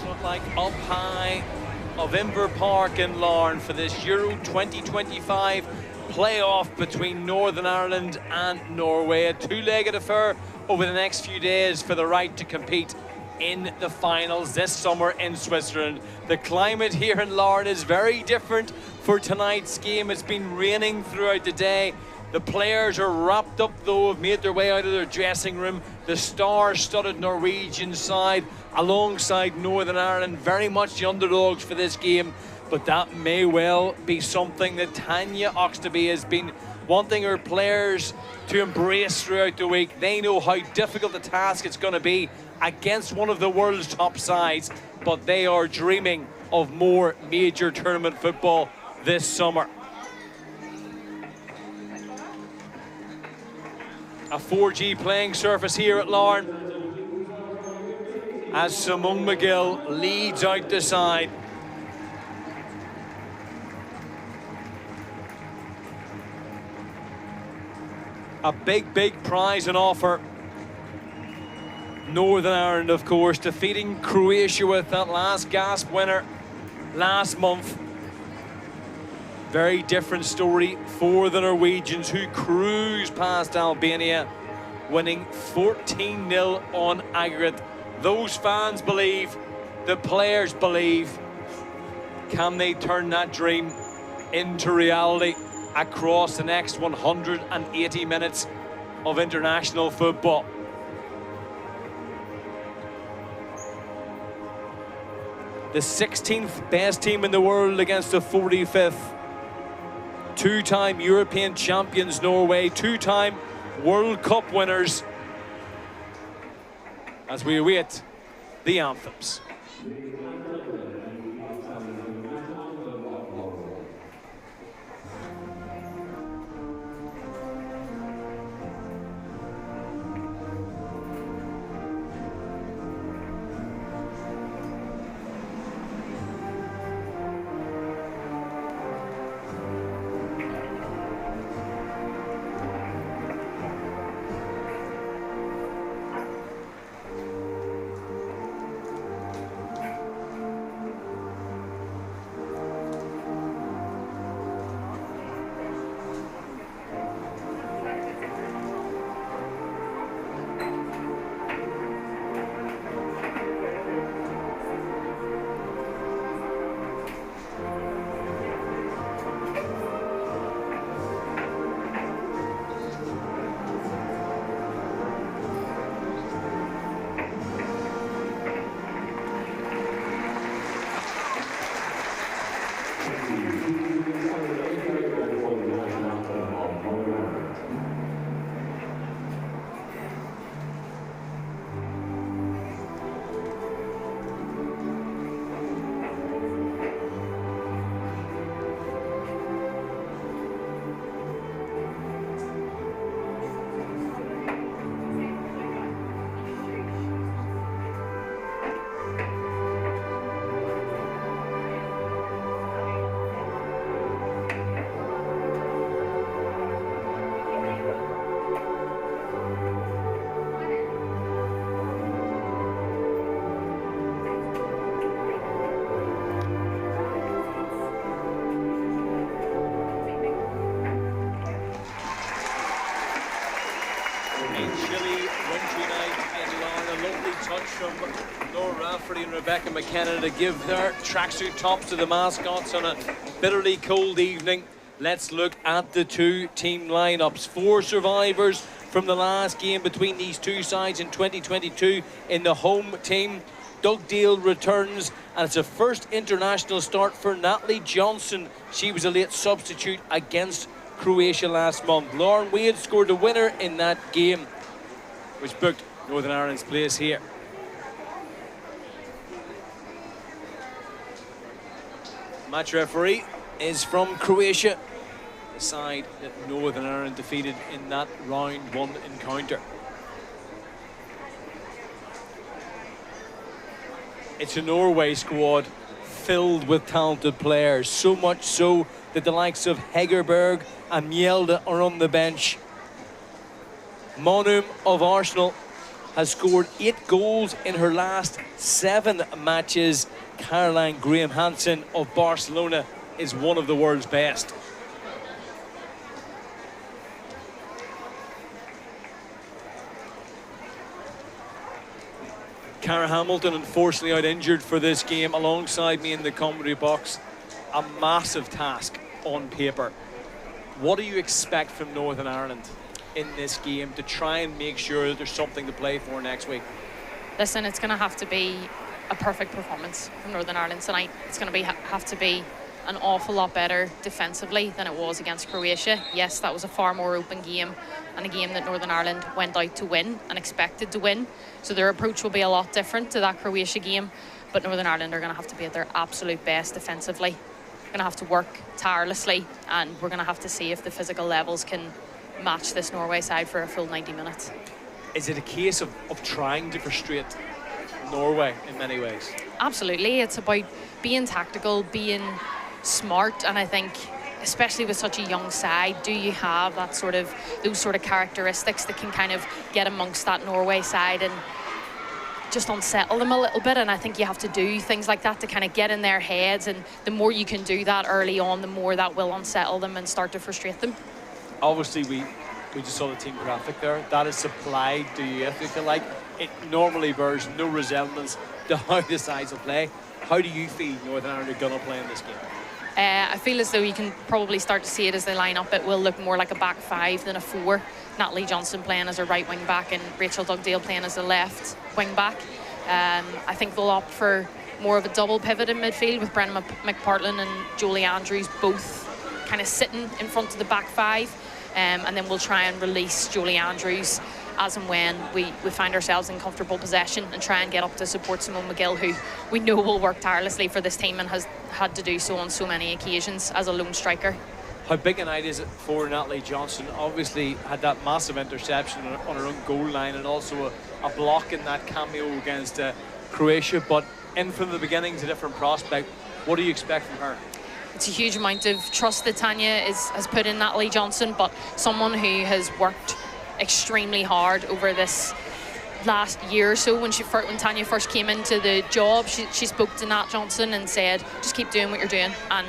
looks like up high of Inver Park in Larne for this Euro 2025 playoff between Northern Ireland and Norway. A two-legged affair over the next few days for the right to compete in the finals this summer in Switzerland. The climate here in Larne is very different for tonight's game. It's been raining throughout the day. The players are wrapped up though, have made their way out of their dressing room. The star-studded Norwegian side alongside Northern Ireland, very much the underdogs for this game, but that may well be something that Tanya Oxtoby has been wanting her players to embrace throughout the week. They know how difficult a task it's going to be against one of the world's top sides, but they are dreaming of more major tournament football this summer. A 4G playing surface here at Larne as Simone McGill leads out the side. A big prize and offer. Northern Ireland, of course, defeating Croatia with that last gasp winner last month. Very different story for the Norwegians, who cruised past Albania, winning 14-0 on aggregate. Those fans believe, the players believe. Can they turn that dream into reality across the next 180 minutes of international football? The 16th best team in the world against the 45th. Two-time European champions Norway, two-time World Cup winners, as we await the anthems. Rebecca McKenna to give their tracksuit tops to the mascots on a bitterly cold evening. Let's look at the two team lineups. Four survivors from the last game between these two sides in 2022 in the home team. Doug Deal returns, and it's a first international start for Natalie Johnson. She was a late substitute against Croatia last month. Lauren Wade scored a winner in that game, which booked Northern Ireland's place here. Match referee is from Croatia, the side that Northern Ireland defeated in that round one encounter. It's a Norway squad filled with talented players, so much so that the likes of Hegerberg and Mjelde are on the bench. Monum of Arsenal has scored 8 goals in her last 7 matches. Caroline Graham Hansen of Barcelona is one of the world's best. Cara Hamilton, unfortunately out injured for this game, alongside me in the commentary box. A massive task on paper. What do you expect from Northern Ireland in this game to try and make sure that there's something to play for next week? Listen, it's going to have to be a perfect performance from Northern Ireland tonight. It's going to have to be an awful lot better defensively than it was against Croatia. Yes, that was a far more open game, and a game that Northern Ireland went out to win and expected to win. So their approach will be a lot different to that Croatia game. But Northern Ireland are going to have to be at their absolute best defensively. Going to have to work tirelessly, and we're going to have to see if the physical levels can match this Norway side for a full 90 minutes. Is it a case of trying to frustrate Norway in many ways? Absolutely. It's about being tactical, being smart, and I think especially with such a young side, do you have that those sort of characteristics that can kind of get amongst that Norway side and just unsettle them a little bit? And I think you have to do things like that to kind of get in their heads, and the more you can do that early on, the more that will unsettle them and start to frustrate them. Obviously we just saw the team graphic there. That is supplied to you, if you like. It normally bears no resemblance to how the sides will play. How do you feel Northern Ireland are going to play in this game? I feel as though you can probably start to see it as they line up. It will look more like a back 5 than a 4. Natalie Johnson playing as a right wing back and Rachel Dugdale playing as a left wing back. I think they'll opt for more of a double pivot in midfield with Brenna McPartlin and Jolie Andrews both kind of sitting in front of the back 5. And then we'll try and release Jolie Andrews as and when we find ourselves in comfortable possession, and try and get up to support Simone McGill, who we know will work tirelessly for this team and has had to do so on so many occasions as a lone striker. How big a night is it for Natalie Johnson? Obviously had that massive interception on her own goal line, and also a block in that cameo against Croatia, but in from the beginning is a different prospect. What do you expect from her? It's a huge amount of trust that Tanya has put in Natalie Johnson, but someone who has worked extremely hard over this last year or so. When Tanya first came into the job, she spoke to Nat Johnson and said, just keep doing what you're doing. And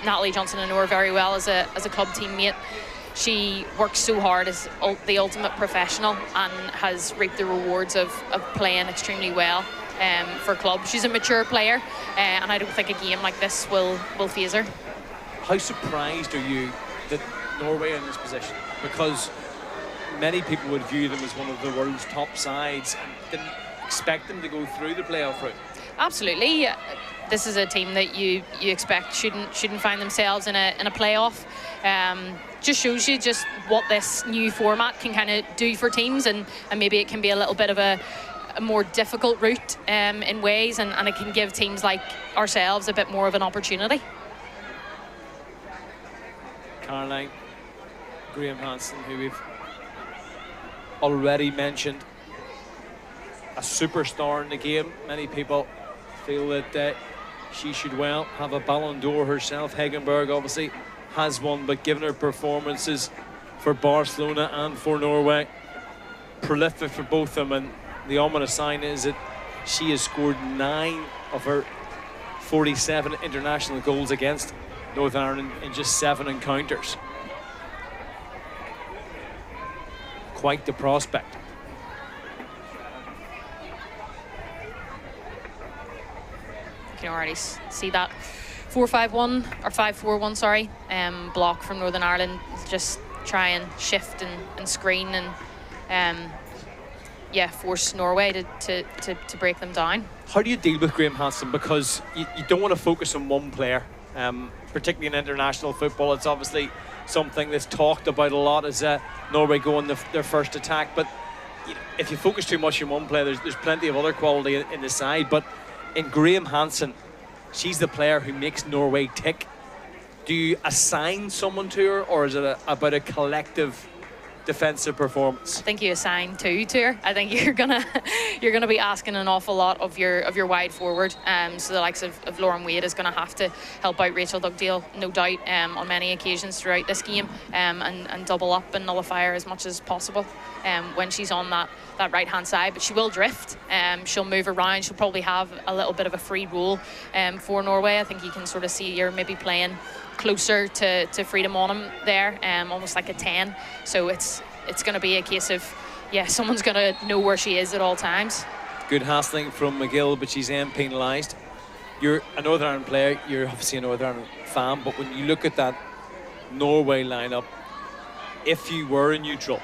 Natalie Johnson, I know her very well as a club teammate. She works so hard as the ultimate professional and has reaped the rewards of playing extremely well for club. She's a mature player, and I don't think a game like this will faze her. How surprised are you that Norway are in this position? Because many people would view them as one of the world's top sides and didn't expect them to go through the playoff route. Absolutely. This is a team that you expect shouldn't find themselves in a playoff. Just shows you just what this new format can kind of do for teams, and maybe it can be a little bit of a more difficult route in ways, and it can give teams like ourselves a bit more of an opportunity. Caroline Graham Hansen, who we've already mentioned, a superstar in the game. Many people feel that she should well have a Ballon d'Or herself. Hegenberg obviously has one, but given her performances for Barcelona and for Norway, prolific for both of them, and the ominous sign is that she has scored 9 of her 47 international goals against Northern Ireland in just 7 encounters. Quite the prospect. You can already see that 4-5-1 or 5-4-1, sorry, block from Northern Ireland. Just try and shift and screen and force Norway to break them down. How do you deal with Graham Hansen? Because you don't want to focus on one player, particularly in international football. It's obviously something that's talked about a lot as Norway go on their first attack. But if you focus too much on one player, there's plenty of other quality in the side. But in Graham Hansen, she's the player who makes Norway tick. Do you assign someone to her, or is it about a collective defensive performance. I think you assign 2 to her. I think you're gonna be asking an awful lot of your wide forward. So the likes of Lauren Wade is gonna have to help out Rachel Dugdale, no doubt, on many occasions throughout this game, and double up and nullifier as much as possible when she's on that right hand side. But she will drift. She'll move around. She'll probably have a little bit of a free role for Norway. I think you can sort of see her maybe playing closer to Freedom Onum there, almost like a 10. So it's going to be a case of, someone's going to know where she is at all times. Good hassling from McGill, but she's penalised. You're a Northern Ireland player, you're obviously a Northern Ireland fan, but when you look at that Norway lineup, if you were a neutral,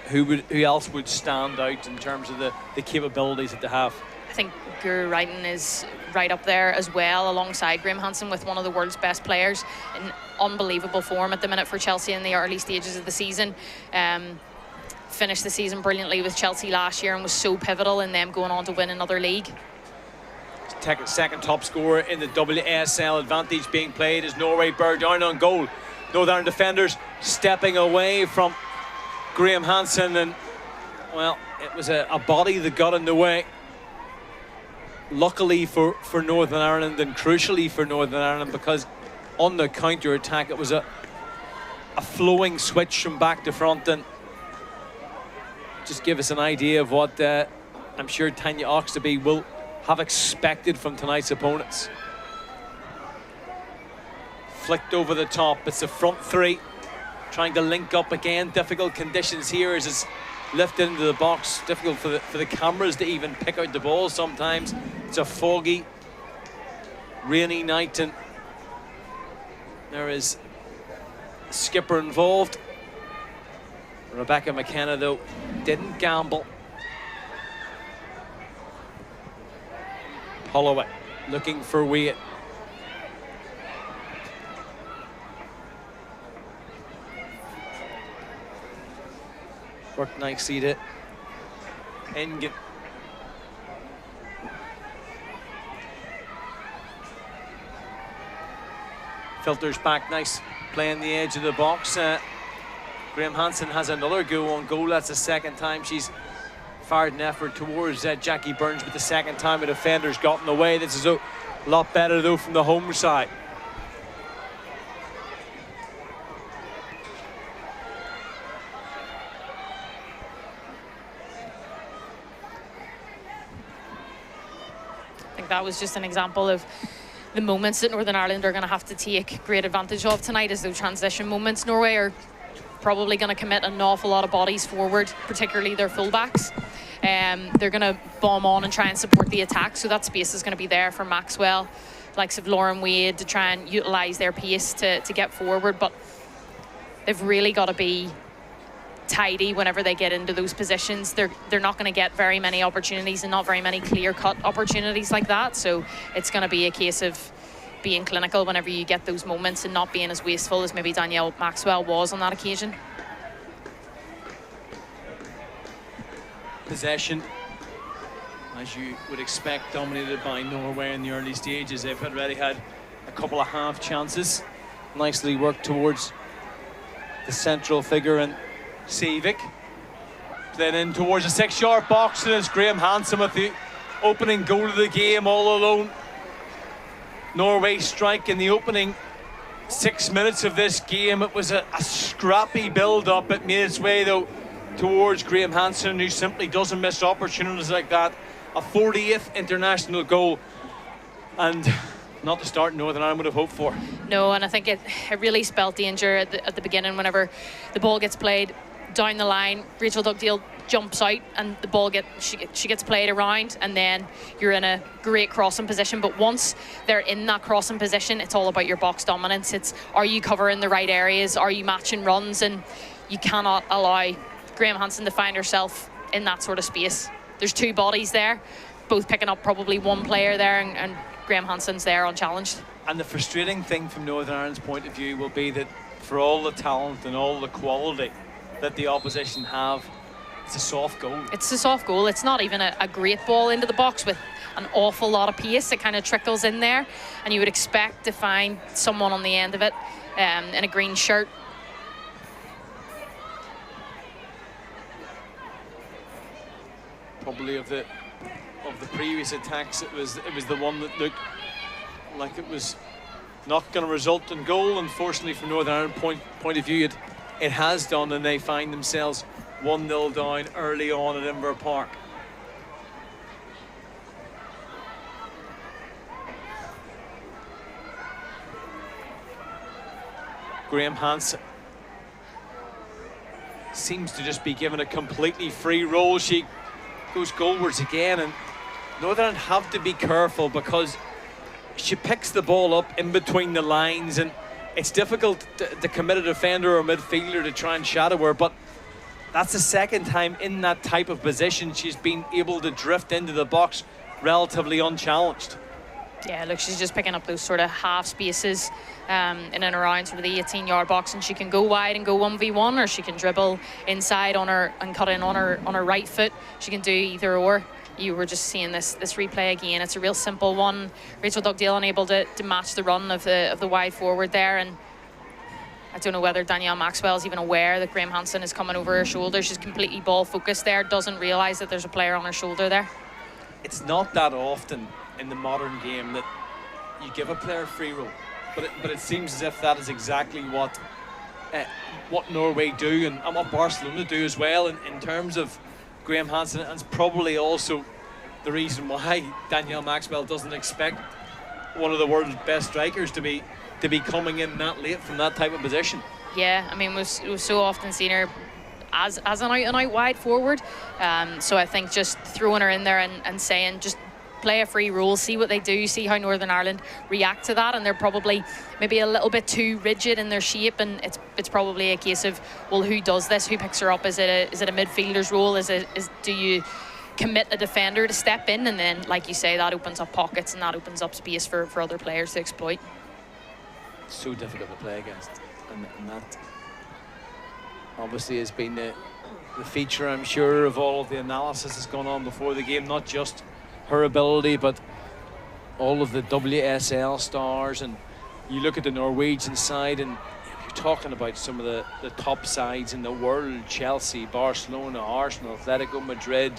who else would stand out in terms of the capabilities that they have? I think Guru Wrighton is right up there as well, alongside Graham Hansen, with one of the world's best players in unbelievable form at the minute for Chelsea in the early stages of the season. Finished the season brilliantly with Chelsea last year and was so pivotal in them going on to win another league. Second top scorer in the WSL. Advantage being played as Norway bear down on goal. Northern Ireland defenders stepping away from Graham Hansen, and well, it was a body that got in the way. Luckily for Northern Ireland, and crucially for Northern Ireland, because on the counter-attack it was a flowing switch from back to front, and just give us an idea of what I'm sure Tanya Oxtoby will have expected from tonight's opponents. Flicked over the top, it's the front three trying to link up again. Difficult conditions here as it's lifted into the box. Difficult for the cameras to even pick out the ball sometimes. It's a foggy, rainy night, and there is a skipper involved. Rebecca McKenna, though, didn't gamble. Holloway looking for Wade. Worked nicely to Engen. Filters back, nice playing the edge of the box. Graham Hansen has another go on goal. That's the second time she's fired an effort towards Jackie Burns, but the second time a defender's got in the way. This is a lot better though from the home side. I think that was just an example of the moments that Northern Ireland are going to have to take great advantage of tonight, as those transition moments. Norway are probably going to commit an awful lot of bodies forward, particularly their fullbacks. They're going to bomb on and try and support the attack, so that space is going to be there for Maxwell, likes of Lauren Wade, to try and utilise their pace to get forward. But they've really got to be tidy whenever they get into those positions. They're not going to get very many opportunities, and not very many clear-cut opportunities like that. So it's going to be a case of being clinical whenever you get those moments and not being as wasteful as maybe Danielle Maxwell was on that occasion. Possession, as you would expect, dominated by Norway in the early stages. They've already had a couple of half chances. Nicely worked towards the central figure and Sivik. Then in towards the 6-yard box, and it's Graham Hansen with the opening goal of the game all alone. Norway strike in the opening 6 minutes of this game. It was a scrappy build-up. It made its way though towards Graham Hansen, who simply doesn't miss opportunities like that. A 40th international goal, and not the start Northern Ireland would have hoped for. No, and I think it really spelled danger at the beginning whenever the ball gets played down the line. Rachel Dugdale jumps out and the ball she gets played around, and then you're in a great crossing position. But once they're in that crossing position, it's all about your box dominance. It's, are you covering the right areas? Are you matching runs? And you cannot allow Graham Hansen to find herself in that sort of space. There's two bodies there, both picking up probably one player there, and Graham Hansen's there unchallenged. And the frustrating thing from Northern Ireland's point of view will be that for all the talent and all the quality that the opposition have, it's a soft goal. It's a soft goal. It's not even a great ball into the box with an awful lot of pace. It kind of trickles in there, and you would expect to find someone on the end of it in a green shirt. probably of the previous attacks, it was the one that looked like it was not going to result in goal. Unfortunately, from Northern Ireland point of view, it has done, and they find themselves 1-0 down early on at Inver Park. Graham Hansen seems to just be given a completely free roll. She goes goalwards again, and Northern Ireland have to be careful because she picks the ball up in between the lines, and it's difficult to commit a defender or midfielder to try and shadow her, but that's the second time in that type of position she's been able to drift into the box relatively unchallenged. Yeah, look, she's just picking up those sort of half spaces in and around sort of the 18-yard box, and she can go wide and go 1v1, or she can dribble inside on her and cut in on her right foot. She can do either or. You were just seeing this replay again. It's a real simple one. Rachel Dugdale unable to match the run of the wide forward there, and I don't know whether Danielle Maxwell is even aware that Graham Hansen is coming over her shoulder. She's completely ball focused there, doesn't realise that there's a player on her shoulder there. It's not that often in the modern game that you give a player free roll, but it seems as if that is exactly what Norway do and what Barcelona do as well in terms of Graham Hansen, and it's probably also the reason why Danielle Maxwell doesn't expect one of the world's best strikers to be coming in that late from that type of position. Yeah, I mean, we've so often seen her as an out-and-out wide forward, so I think just throwing her in there and saying just play a free role, see what they do, see how Northern Ireland react to that, and they're probably maybe a little bit too rigid in their shape, and it's probably a case of, well, who does this? Who picks her up? Is it a midfielder's role? Do you commit a defender to step in? And then, like you say, that opens up pockets and that opens up space for other players to exploit. It's so difficult to play against, and that obviously has been the feature, I'm sure, of all of the analysis that's gone on before the game, not just her ability, but all of the WSL stars. And you look at the Norwegian side, and you're talking about some of the top sides in the world: Chelsea, Barcelona, Arsenal, Atletico Madrid.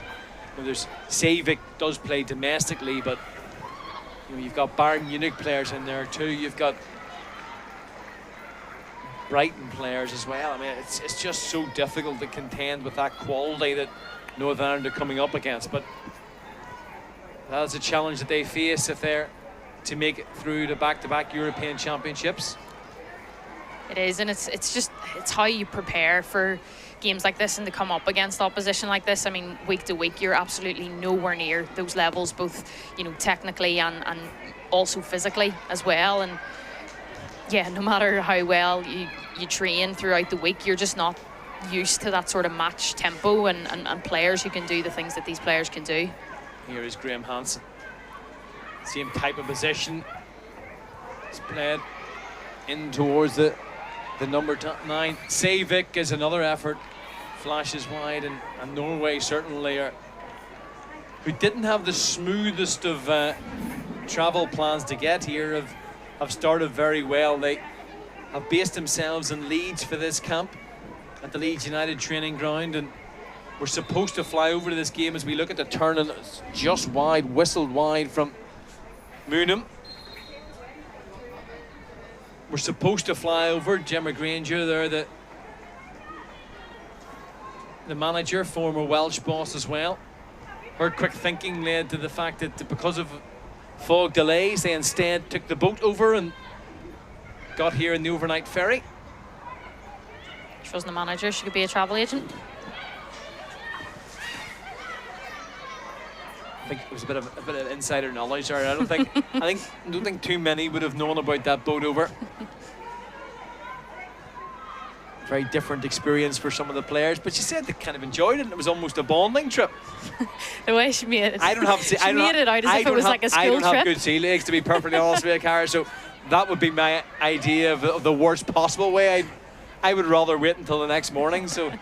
There's Savik does play domestically, but you've got Bayern Munich players in there too. You've got Brighton players as well. I mean, it's just so difficult to contend with that quality that Northern Ireland are coming up against. But that's a challenge that they face if they're to make it through to back-to-back European Championships. It is, and it's how you prepare for games like this and to come up against opposition like this. I mean, week to week, you're absolutely nowhere near those levels, both technically and also physically as well. And yeah, no matter how well you train throughout the week, you're just not used to that sort of match tempo and players who can do the things that these players can do. Here is Graham Hansen. Same type of position. It's played in towards the number 9. Savik is another effort. Flashes wide, and Norway certainly who didn't have the smoothest of travel plans to get here, have started very well. They have based themselves in Leeds for this camp at the Leeds United training ground, and we're supposed to fly over to this game as we look at the turn, and it's just wide, whistled wide from Moonham. We're supposed to fly over. Gemma Granger there, the manager, former Welsh boss as well. Her quick thinking led to the fact that because of fog delays, they instead took the boat over and got here in the overnight ferry. She wasn't a manager, she could be a travel agent. I think it was a bit of insider knowledge there. I don't think too many would have known about that boat over. Very different experience for some of the players, but she said they kind of enjoyed it, and it was almost a bonding trip. The way she made it, I don't have to. She made it out as if it was like a school trip. I don't have good sea legs, to be perfectly honest with you, Cara. So that would be my idea of the worst possible way. I would rather wait until the next morning. So.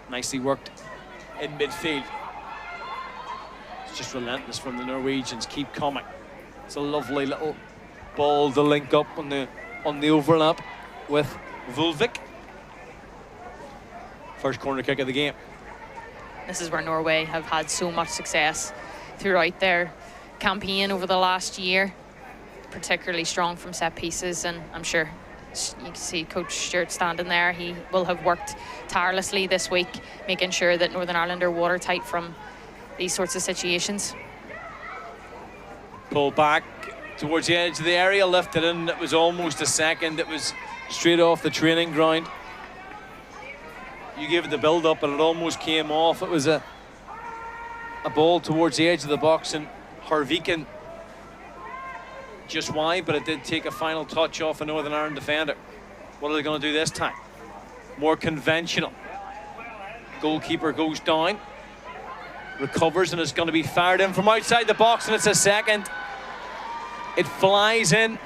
Nicely worked in midfield. It's just relentless from the Norwegians. Keep coming. It's a lovely little Ball to link up on the overlap with Vulvik. First corner kick of the game. This is where Norway have had so much success throughout their campaign over the last year, particularly strong from set pieces, and I'm sure you can see Coach Stewart standing there. He will have worked tirelessly this week, making sure that Northern Ireland are watertight from these sorts of situations. Pull back towards the edge of the area, lifted in. It was almost a second. It was straight off the training ground. You gave it the build up and it almost came off. It was a ball towards the edge of the box, and Harviken just wide, but it did take a final touch off a Northern Ireland defender. What are they going to do this time? More conventional. Goalkeeper goes down, recovers, and it's going to be fired in from outside the box, and it's a second. It flies in.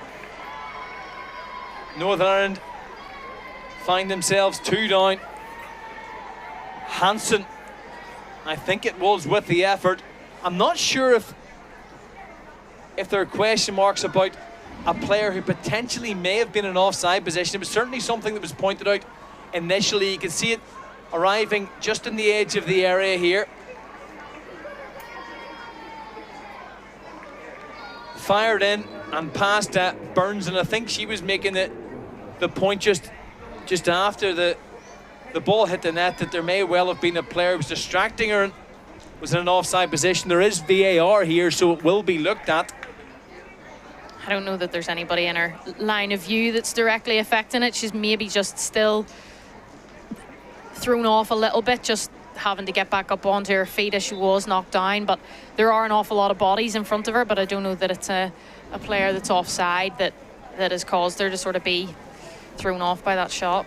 Northern Ireland find themselves 2 down. Hansen, I think it was with the effort. I'm not sure if there are question marks about a player who potentially may have been in offside position. It was certainly something that was pointed out initially. You can see it arriving just in the edge of the area here. Fired in and past Burns, and I think she was making the point just after the ball hit the net that there may well have been a player who was distracting her and was in an offside position. There is VAR here, so it will be looked at. I don't know that there's anybody in her line of view that's directly affecting it. She's maybe just still thrown off a little bit, just having to get back up onto her feet as she was knocked down. But there are an awful lot of bodies in front of her, but I don't know that it's a player that's offside that has caused her to sort of be thrown off by that shot.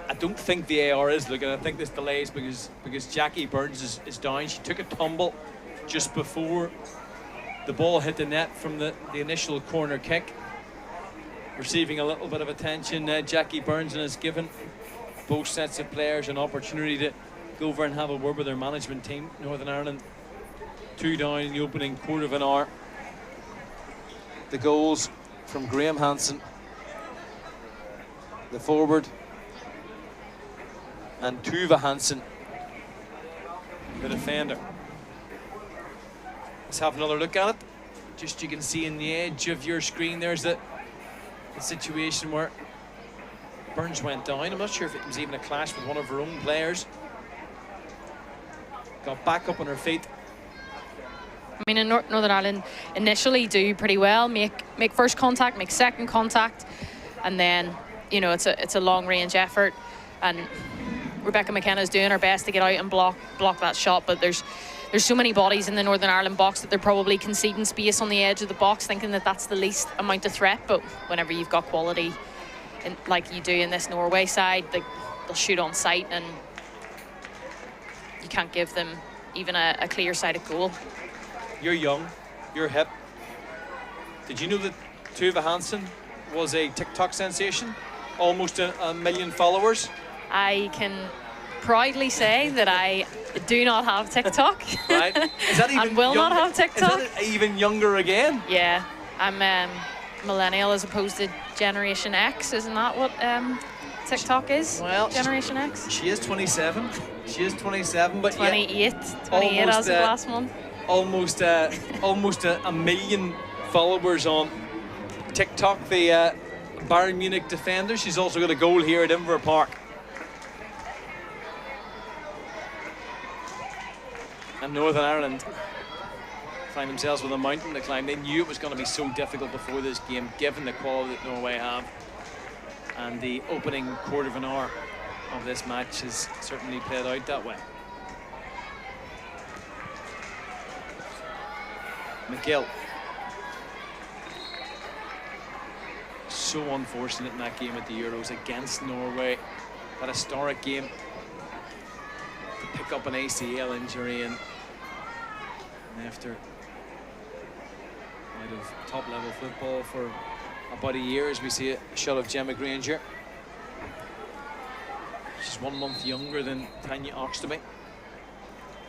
I don't think VAR is looking. I think this delays because Jackie Burns is down. She took a tumble just before the ball hit the net from the initial corner kick. Receiving a little bit of attention, Jackie Burns, and has given both sets of players an opportunity to go over and have a word with their management team. Northern Ireland 2 down in the opening quarter of an hour. The goals from Graham Hansen, the forward, and Tuva Hansen, the defender. Let's have another look at it. Just you can see in the edge of your screen there's the situation where Burns went down. I'm not sure if it was even a clash with one of her own players. Got back up on her feet. I mean, in Northern Ireland initially do pretty well, make first contact, make second contact, and then, you know, it's a long range effort, and Rebecca McKenna's doing her best to get out and block that shot, but there's so many bodies in the Northern Ireland box that they're probably conceding space on the edge of the box, thinking that that's the least amount of threat. But whenever you've got quality like you do in this Norway side, they'll shoot on sight, and you can't give them even a clear-sighted goal. You're young, you're hip. Did you know that Tuva Hansen was a TikTok sensation? Almost a million followers? I can proudly say that I do not have TikTok. Right. Is that even and will younger? not have TikTok. Is that even younger again? Yeah. I'm millennial as opposed to Generation X. Isn't that what TikTok is? Well, Generation X? She is 27. She is 27, but 28. yeah, 28 as of last month. Almost a million followers on TikTok. The Bayern Munich defender. She's also got a goal here at Inver Park. And Northern Ireland find themselves with a mountain to climb. They knew it was going to be so difficult before this game, given the quality that Norway have. And the opening quarter of an hour of this match has certainly played out that way. McGill. So unfortunate in that game at the Euros against Norway. That historic game. To pick up an ACL injury and after out of top level football for about a year, as we see a shot of Gemma Granger. She's 1 month younger than Tanya Oxtoby.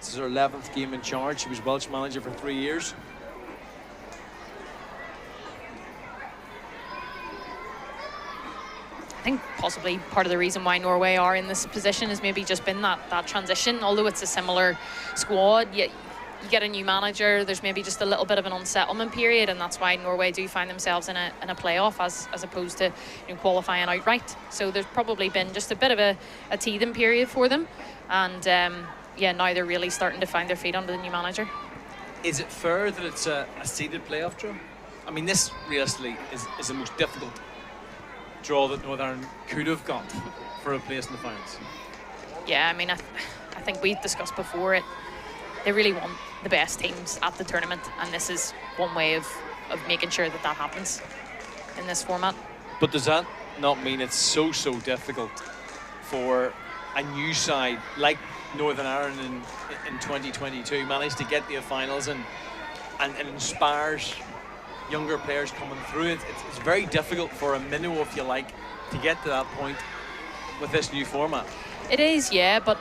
This is her 11th game in charge. She was Welsh manager for 3 years. think possibly part of the reason why Norway are in this position has maybe just been that transition. Although it's a similar squad, you get a new manager, there's maybe just a little bit of an unsettlement period, and that's why Norway do find themselves in a playoff as opposed to qualifying outright. So there's probably been just a bit of a teething period for them, and now they're really starting to find their feet under the new manager. Is it fair that it's a seeded playoff draw? I mean, this realistically is the most difficult draw that Northern Ireland could have got for a place in the finals. Yeah, I mean, I think we've discussed before it. They really want the best teams at the tournament, and this is one way of making sure that happens in this format. But does that not mean it's so difficult for a new side like Northern Ireland in 2022 managed to get to the finals and inspires younger players coming through? It's very difficult for a minnow, if you like, to get to that point with this new format. It is, yeah, but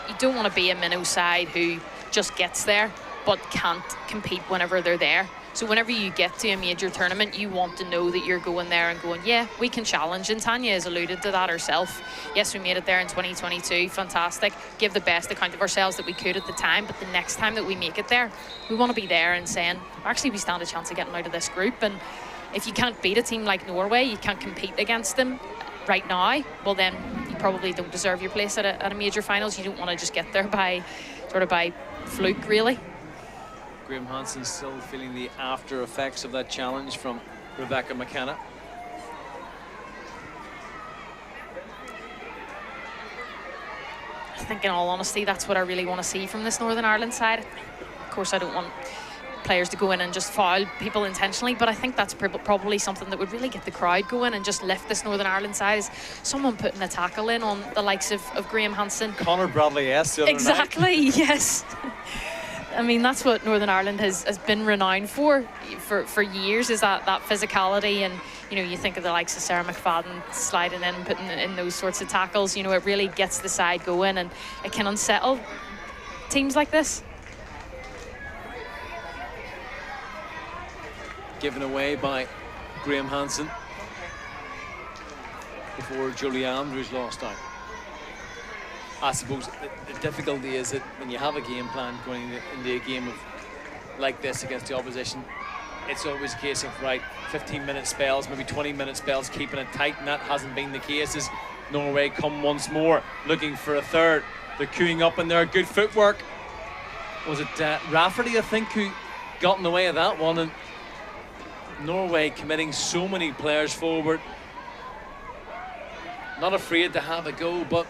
you don't want to be a minnow side who just gets there but can't compete whenever they're there. So whenever you get to a major tournament, you want to know that you're going there and going, yeah, we can challenge. And Tanya has alluded to that herself. Yes, we made it there in 2022, fantastic. Give the best account of ourselves that we could at the time, but the next time that we make it there, we want to be there and saying, actually, we stand a chance of getting out of this group. And if you can't beat a team like Norway, you can't compete against them right now, well then you probably don't deserve your place at a major finals. You don't want to just get there by fluke, really. Graham Hansen still feeling the after effects of that challenge from Rebecca McKenna. I think in all honesty, that's what I really want to see from this Northern Ireland side. Of course, I don't want players to go in and just foul people intentionally, but I think that's probably something that would really get the crowd going and just lift this Northern Ireland side, is someone putting a tackle in on the likes of Graham Hansen. Conor Bradley-esque the other exactly, night. Yes. I mean, that's what Northern Ireland has been renowned for years, is that physicality. And you think of the likes of Sarah McFadden sliding in and putting in those sorts of tackles. It really gets the side going, and it can unsettle teams like this. Given away by Graham Hansen before Julie Andrews lost out. I suppose the difficulty is that when you have a game plan going into a game like this against the opposition, it's always a case of, right, 15-minute spells, maybe 20-minute spells, keeping it tight, and that hasn't been the case as Norway come once more, looking for a third. They're queuing up in there, good footwork. Was it Rafferty, I think, who got in the way of that one? And Norway committing so many players forward. Not afraid to have a go, but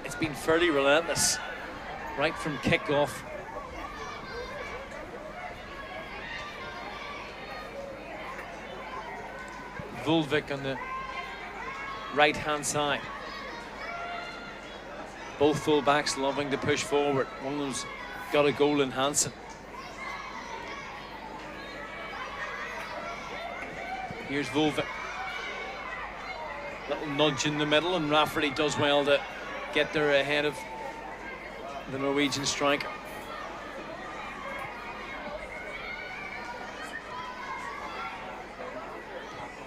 it's been fairly relentless right from kick-off. Vulvik on the right-hand side. Both full-backs loving to push forward. One of them's got a goal in Hansen. Here's Vulvik. Little nudge in the middle, and Rafferty does well to get there ahead of the Norwegian striker.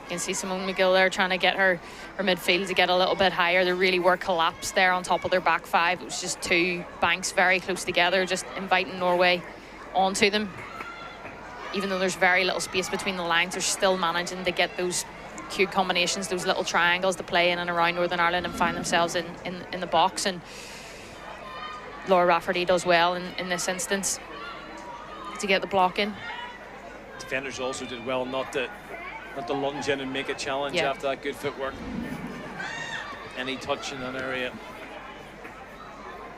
You can see Simone McGill there trying to get her midfield to get a little bit higher. They really were collapsed there on top of their back five. It was just two banks very close together, just inviting Norway onto them. Even though there's very little space between the lines, they're still managing to get those cute combinations, those little triangles to play in and around Northern Ireland and find themselves in the box. And Laura Rafferty does well in this instance to get the block in. Defenders also did well not to lunge in and make a challenge after that good footwork. Any touch in that area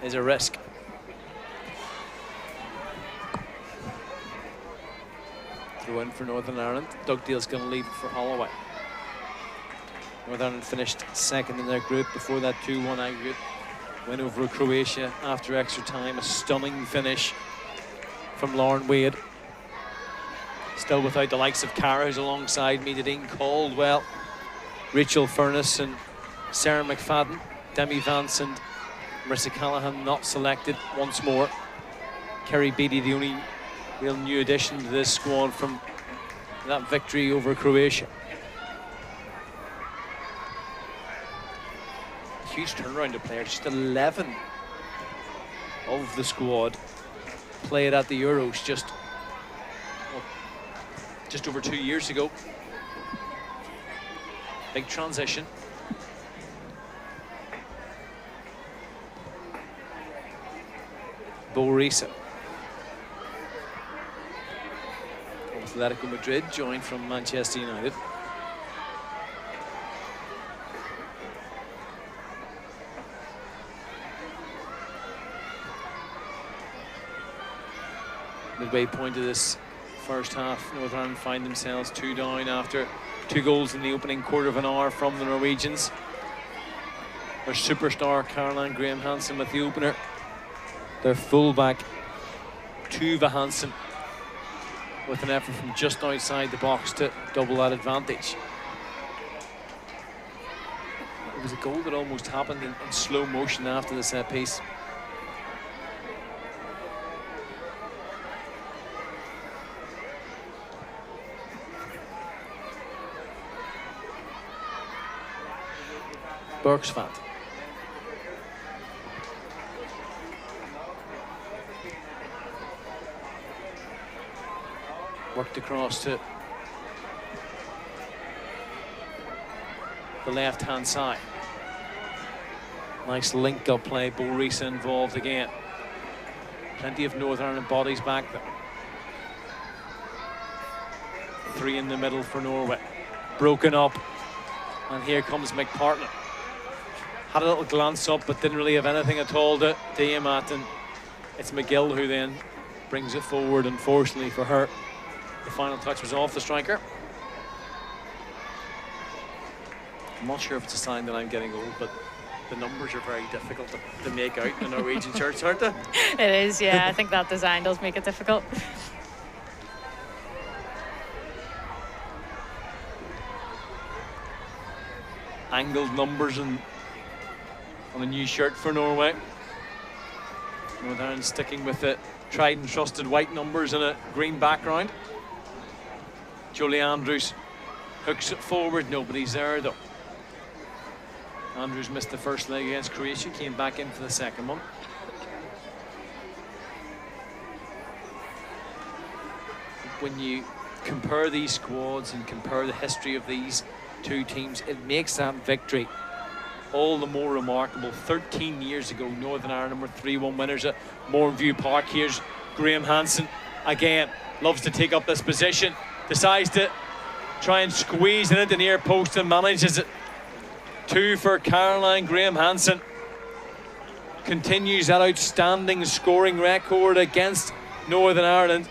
is a risk. Throw in for Northern Ireland. Dugdale's going to leave it for Holloway. Northern Ireland finished second in their group before that 2-1 aggregate win over Croatia after extra time. A stunning finish from Lauren Wade. Still without the likes of Cara, who's alongside me, Nadine Caldwell, Rachel Furness and Sarah McFadden. Demi Vance and Marissa Callahan not selected once more. Kerry Beattie, the only real new addition to this squad from that victory over Croatia. huge turnaround of players. Just 11 of the squad played at the Euros just over 2 years ago. Big transition. Borisa. Atletico Madrid joined from Manchester United. Midway point of this first half, Northern Ireland find themselves 2 down after 2 goals in the opening quarter of an hour from the Norwegians. Their superstar Caroline Graham Hansen with the opener. Their fullback Tuva Hansen with an effort from just outside the box to double that advantage. It was a goal that almost happened in slow motion after the set piece. Bergsvat. Worked across to the left-hand side. Nice link-up play. Borisa involved again. Plenty of Northern Ireland bodies back there. 3 in the middle for Norway. Broken up. And here comes McPartland. Had a little glance up, but didn't really have anything at all to aim at. And it's McGill who then brings it forward, unfortunately for her. The final touch was off the striker. I'm not sure if it's a sign that I'm getting old, but the numbers are very difficult to make out in the Norwegian shirts, aren't they? It is, yeah. I think that design does make it difficult. Angled numbers on a new shirt for Norway. Northern Ireland sticking with the tried and trusted white numbers and a green background. Jolie Andrews hooks it forward. Nobody's there though. Andrews missed the first leg against Croatia, came back in for the second one. When you compare these squads and compare the history of these 2 teams, it makes that victory all the more remarkable. 13 years ago, Northern Ireland were 3-1 winners at Mourneview Park. Here's Graham Hansen again, loves to take up this position, decides to try and squeeze it into the near post and manages it. 2 for Caroline Graham Hansen. Continues that outstanding scoring record against Northern Ireland.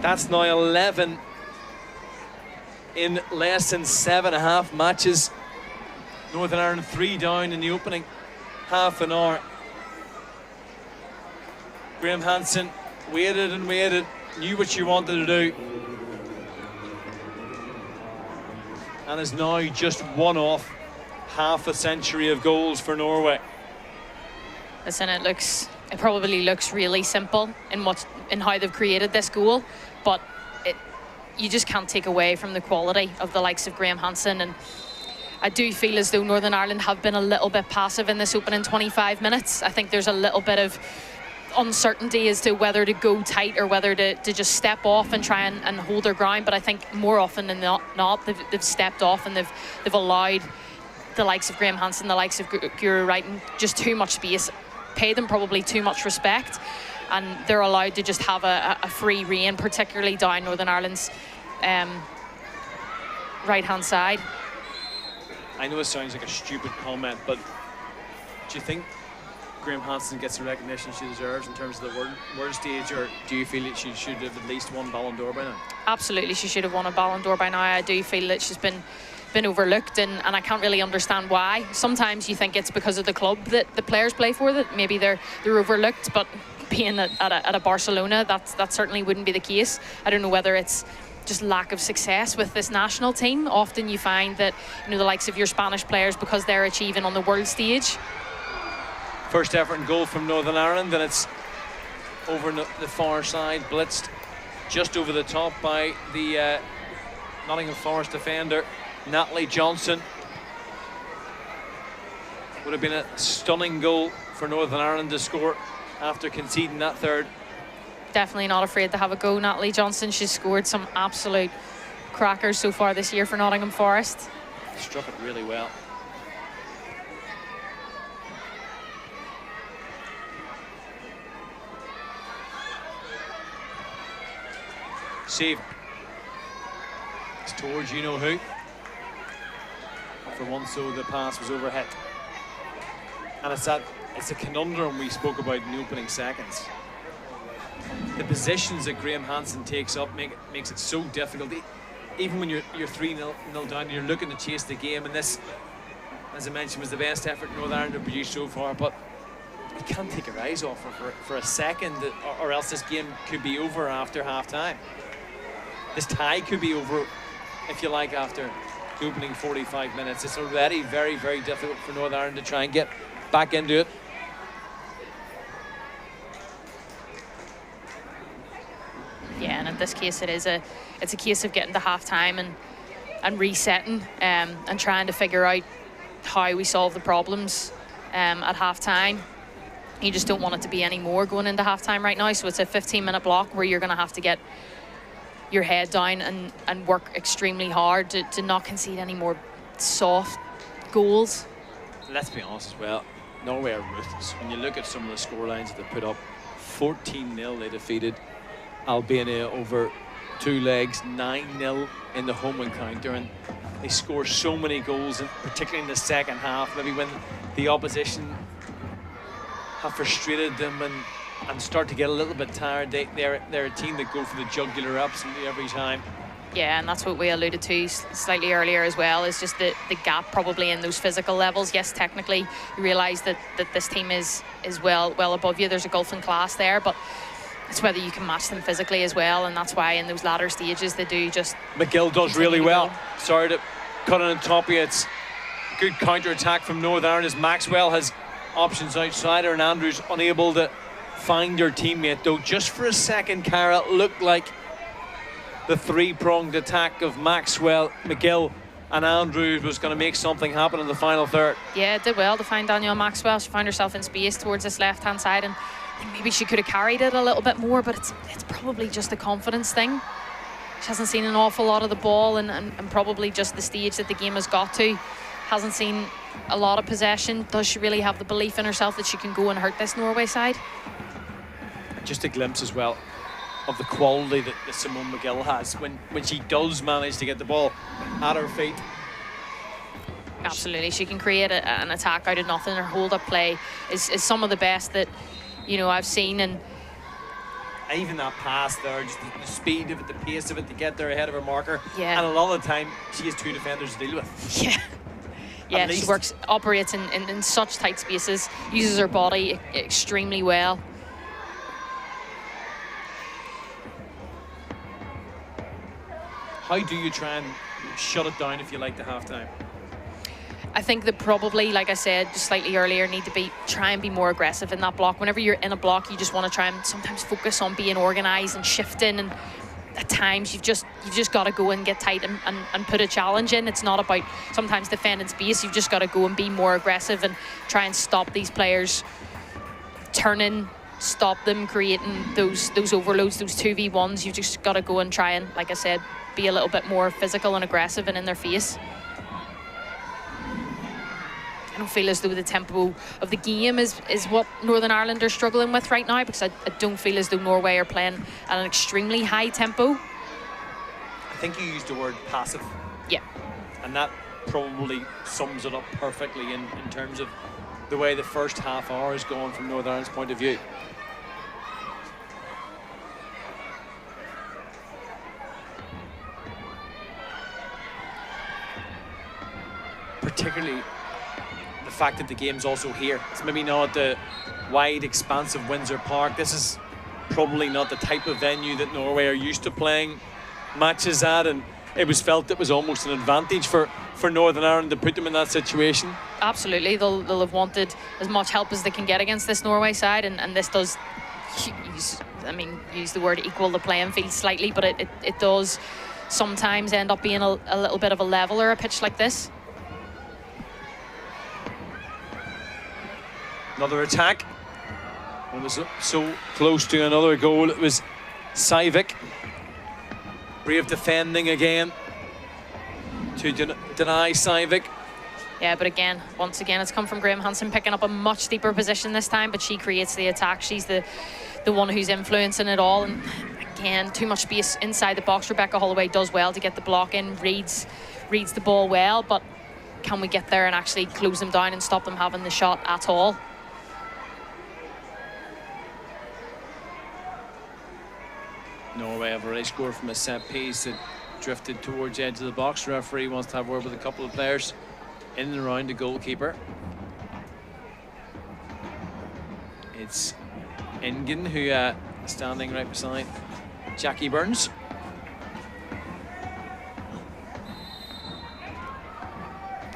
That's now 11 in less than 7.5 matches. Northern Ireland 3 down in the opening half an hour. Graham Hansen waited and waited, knew what she wanted to do, and is now just one off half a century of goals for Norway. Listen, it probably looks really simple in how they've created this goal, but you just can't take away from the quality of the likes of Graham Hansen. And I do feel as though Northern Ireland have been a little bit passive in this opening 25 minutes. I think there's a little bit of uncertainty as to whether to go tight or whether to just step off and try and hold their ground. But I think more often than not they've stepped off and they've allowed the likes of Graham Hansen, the likes of Guru Wrighton, just too much space, pay them probably too much respect, and they're allowed to just have a free rein, particularly down Northern Ireland's right-hand side. I know it sounds like a stupid comment, but do you think Graham Hansen gets the recognition she deserves in terms of the world stage, or do you feel that she should have at least won Ballon d'Or by now? Absolutely, she should have won a Ballon d'Or by now. I do feel that she's been overlooked, and I can't really understand why. Sometimes you think it's because of the club that the players play for, that maybe they're overlooked, but being at a Barcelona, that certainly wouldn't be the case. I don't know whether it's just lack of success with this national team. Often you find that the likes of your Spanish players, because they're achieving on the world stage. First effort and goal from Northern Ireland, and it's over the far side, blitzed just over the top by the Nottingham Forest defender Natalie Johnson. Would have been a stunning goal for Northern Ireland to score after conceding that third. Definitely not afraid to have a go, Natalie Johnson. She's scored some absolute crackers so far this year for Nottingham Forest. Struck it really well. Save. It's towards you know who. For once, so the pass was overhit. And it's a conundrum we spoke about in the opening seconds. The positions that Graham Hansen takes up makes it so difficult. Even when you're 3-0 down and you're looking to chase the game, and this, as I mentioned, was the best effort Northern Ireland have produced so far, but you can't take your eyes off her for a second, or else this game could be over after half-time. This tie could be over, if you like, after the opening 45 minutes. It's already very, very difficult for Northern Ireland to try and get back into it. Yeah, and in this case, it's a case of getting to half-time and resetting and trying to figure out how we solve the problems at half-time. You just don't want it to be any more going into half-time right now, so it's a 15-minute block where you're going to have to get your head down and work extremely hard to not concede any more soft goals. Let's be honest as well, Norway are ruthless. When you look at some of the scorelines that they put up, 14-0 they defeated Albania over 2 legs, 9-0 in the home encounter, and they score so many goals, and particularly in the second half, maybe when the opposition have frustrated them and start to get a little bit tired. They're a team that go for the jugular absolutely every time. Yeah, and that's what we alluded to slightly earlier as well, is just the gap probably in those physical levels. Yes, technically you realise that this team is well above you. There's a gulf in class there, but it's whether you can match them physically as well, and that's why in those latter stages they do just... McGill does really well. Sorry to cut it on top of you. It's a good counter-attack from Northern Ireland as Maxwell has options outside her and Andrews unable to find your teammate, though just for a second, Cara, it looked like the three-pronged attack of Maxwell, McGill and Andrews was going to make something happen in the final third. Yeah, it did well to find Danielle Maxwell. She found herself in space towards this left-hand side, and I think maybe she could have carried it a little bit more, but it's probably just a confidence thing. She hasn't seen an awful lot of the ball, and probably just the stage that the game has got to. Hasn't seen a lot of possession. Does she really have the belief in herself that she can go and hurt this Norway side? Just a glimpse as well of the quality that Simone McGill has when she does manage to get the ball at her feet. Absolutely, she can create an attack out of nothing. Her hold-up play is some of the best that I've seen, and even that pass there, just the speed of it, the pace of it to get there ahead of her marker. Yeah. And a lot of the time she has 2 defenders to deal with. Yeah, she operates in such tight spaces, uses her body extremely well. How do you try and shut it down, if you like, to half-time? I think that probably, like I said just slightly earlier, need to try and be more aggressive in that block. Whenever you're in a block, you just want to try and sometimes focus on being organised and shifting, and at times you've just got to go and get tight and put a challenge in. It's not about sometimes defending space. You've just got to go and be more aggressive and try and stop these players turning, stop them creating those overloads, those 2v1s. You've just got to go and try and, like I said, be a little bit more physical and aggressive and in their face. I don't feel as though the tempo of the game is what Northern Ireland are struggling with right now, because I don't feel as though Norway are playing at an extremely high tempo. I think you used the word passive. Yeah. And that probably sums it up perfectly in terms of the way the first half hour is going from Northern Ireland's point of view. Particularly the fact that the game's also here. It's maybe not the wide, expansive Windsor Park. This is probably not the type of venue that Norway are used to playing matches at, and it was felt it was almost an advantage for Northern Ireland to put them in that situation. Absolutely, they'll have wanted as much help as they can get against this Norway side, and this does use the word equal the playing field slightly, but it does sometimes end up being a little bit of a leveler, a pitch like this. Another attack. It was so close to another goal. It was Saivik. Brave defending again to deny Saivik. Yeah, but again, once again, it's come from Graham Hansen picking up a much deeper position this time, but she creates the attack. She's the one who's influencing it all. And again, too much space inside the box. Rebecca Holloway does well to get the block in, reads the ball well, but can we get there and actually close them down and stop them having the shot at all? Norway have already scored from a set piece that drifted towards the edge of the box. The referee wants to have a word with a couple of players in and around the goalkeeper. It's Engen who standing right beside Jackie Burns.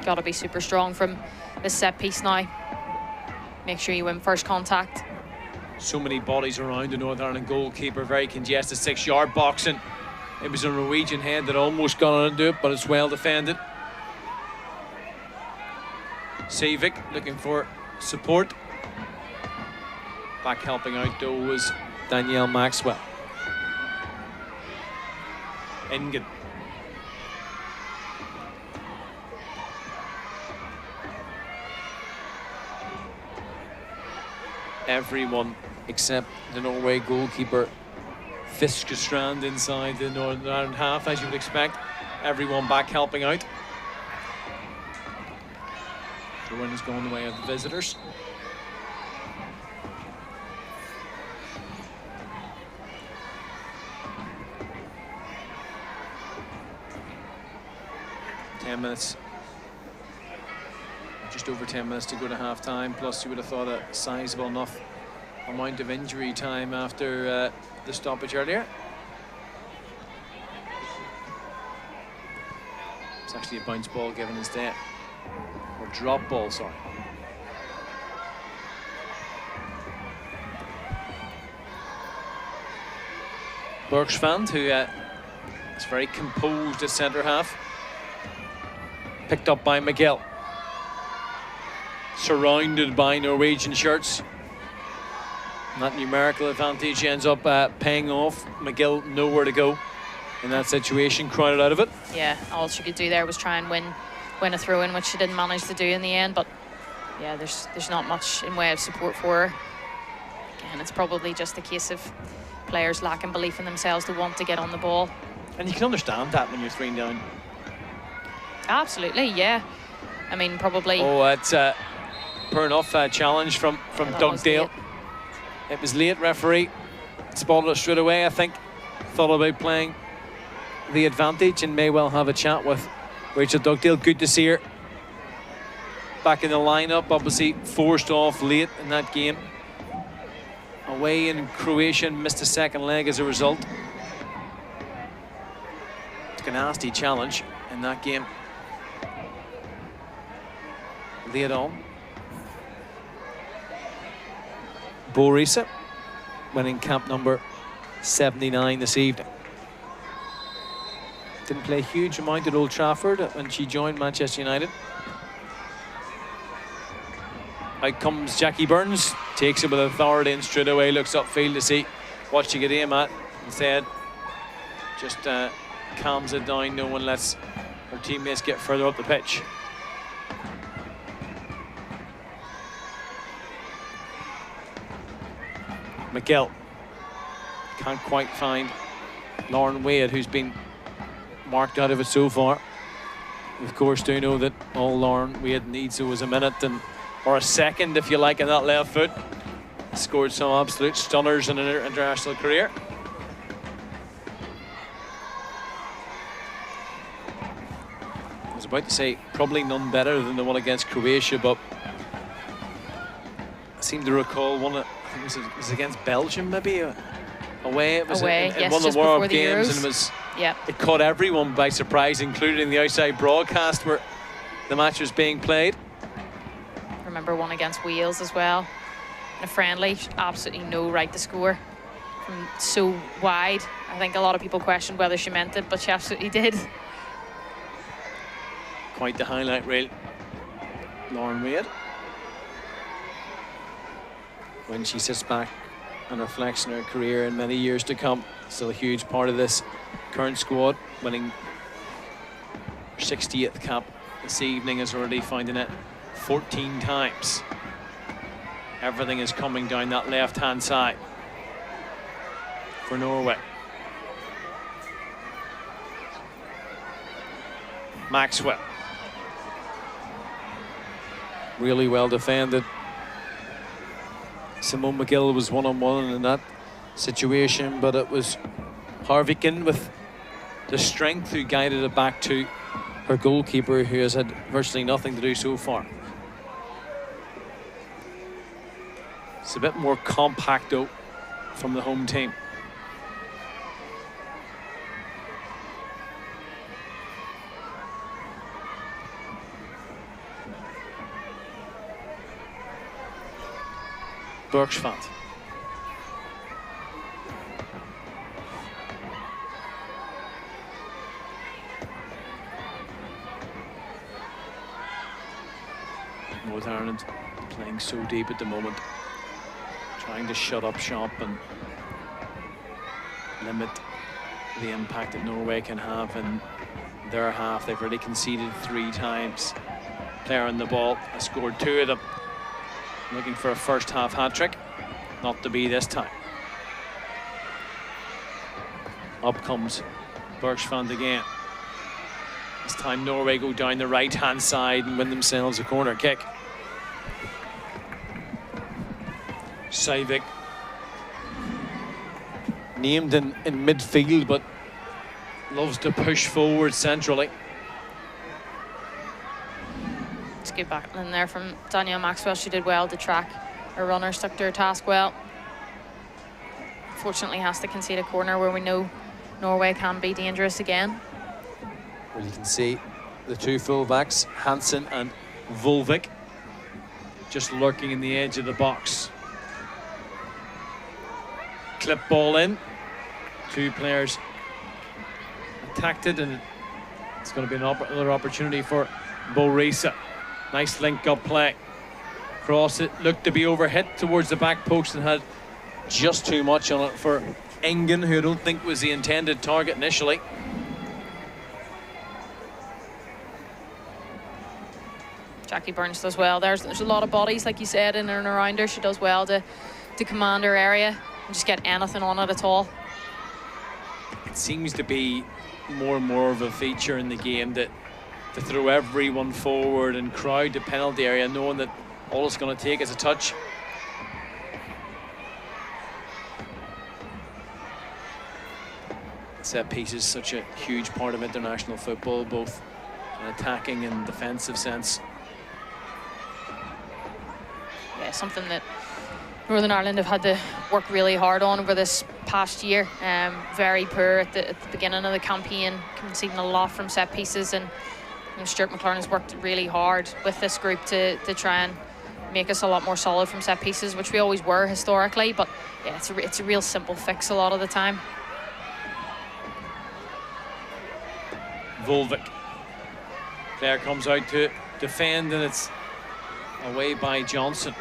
Got to be super strong from this set piece now. Make sure you win first contact. So many bodies around the Northern Ireland goalkeeper, very congested 6-yard box, and it was a Norwegian head that almost got on into it, but it's well defended. Saivik looking for support. Back helping out though was Danielle Maxwell. Engen. Everyone except the Norway goalkeeper Fiskestrand inside the Northern Ireland half, as you would expect. Everyone back helping out. The win has gone the way of the visitors. Just over 10 minutes to go to half time, plus you would have thought a sizable enough amount of injury time after the stoppage earlier. It's actually a bounce ball given instead, or drop ball, sorry. Bergsvand, who is very composed at centre half, picked up by McGill. Surrounded by Norwegian shirts. And that numerical advantage ends up paying off. McGill nowhere to go in that situation, crowded out of it. Yeah, all she could do there was try and win a throw-in, which she didn't manage to do in the end. But yeah, there's not much in way of support for her. Again, it's probably just a case of players lacking belief in themselves to want to get on the ball. And you can understand that when you're 3 down. Absolutely, yeah. I mean, probably. Oh, it's poor enough challenge from Doug Dale. It was late, referee. Spotted it straight away, I think. Thought about playing the advantage and may well have a chat with Rachel Dugdale. Good to see her back in the lineup. Obviously forced off late in that game. Away in Croatia, missed a second leg as a result. Took a nasty challenge in that game. Late on. Borisa winning camp number 79 this evening. Didn't play a huge amount at Old Trafford when she joined Manchester United. Out comes Jackie Burns, takes it with authority and straight away looks upfield to see what she could aim at. Instead, just calms it down. No one lets her teammates get further up the pitch. McGill can't quite find Lauren Wade, who's been marked out of it so far. We of course do know that all Lauren Wade needs was a minute or a second, if you like, in that left foot. Scored some absolute stunners in her international career. I was about to say probably none better than the one against Croatia, but I seem to recall one. I think it was against Belgium, maybe away. It was away, in yes, one of the World Games, Euros. And it was. Yeah. It caught everyone by surprise, including the outside broadcast where the match was being played. Remember one against Wales as well. In a friendly, absolutely no right to score from so wide. I think a lot of people questioned whether she meant it, but she absolutely did. Quite the highlight reel. Lauren Wade. when she sits back and reflects on her career in many years to come. Still a huge part of this current squad, winning her 60th cap this evening, is already finding it 14 times. Everything is coming down that left-hand side for Norway. Maxwell. Really well defended. Simone McGill was one-on-one in that situation, but it was Harviken with the strength who guided it back to her goalkeeper, who has had virtually nothing to do so far. It's a bit more compact though from the home team. Bergschwand. Northern Ireland playing so deep at the moment, trying to shut up shop and limit the impact that Norway can have in their half. They've already conceded 3 times. Player on the ball has scored 2 of them. Looking for a first half hat-trick, not to be this time. Up comes Bergschwand again. This time Norway go down the right-hand side and win themselves a corner kick. Seivik named in midfield, but loves to push forward centrally. Good back in there from Danielle Maxwell. She did well to track her runner, stuck to her task well. Fortunately has to concede a corner where we know Norway can be dangerous again. Well, you can see the 2 fullbacks, Hansen and Volvik, just lurking in the edge of the box. Clip ball in. 2 players attacked it, and it's going to be another opportunity for Borisa. Nice link-up play. Cross it, looked to be overhit towards the back post and had just too much on it for Engen, who I don't think was the intended target initially. Jackie Burns does well. There's a lot of bodies, like you said, in and around her. She does well to command her area and just get anything on it at all. It seems to be more and more of a feature in the game that to throw everyone forward and crowd the penalty area, knowing that all it's going to take is a touch. Set piece is such a huge part of international football, both in attacking and defensive sense. Yeah, something that Northern Ireland have had to work really hard on over this past year. Very poor at the beginning of the campaign, conceding a lot from set pieces, and Stuart McLaren has worked really hard with this group to try and make us a lot more solid from set pieces, which we always were historically. But yeah, it's a real simple fix a lot of the time. Volvik. Player comes out to defend, and it's away by Johnson.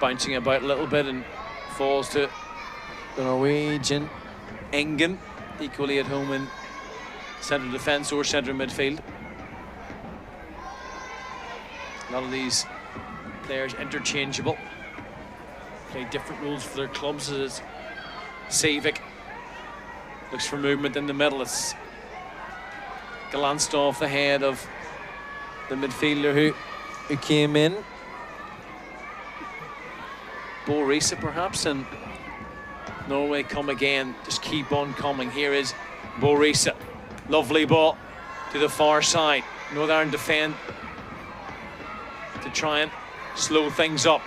Bouncing about a little bit and falls to the Norwegian Engen, equally at home in centre defence or centre midfield. A lot of these players interchangeable, play different roles for their clubs. As Seivik looks for movement in the middle, it's glanced off the head of the midfielder who came in. Borisa perhaps, and Norway come again, just keep on coming. Here is Borisa. Lovely ball to the far side. Northern Ireland defend to try and slow things up.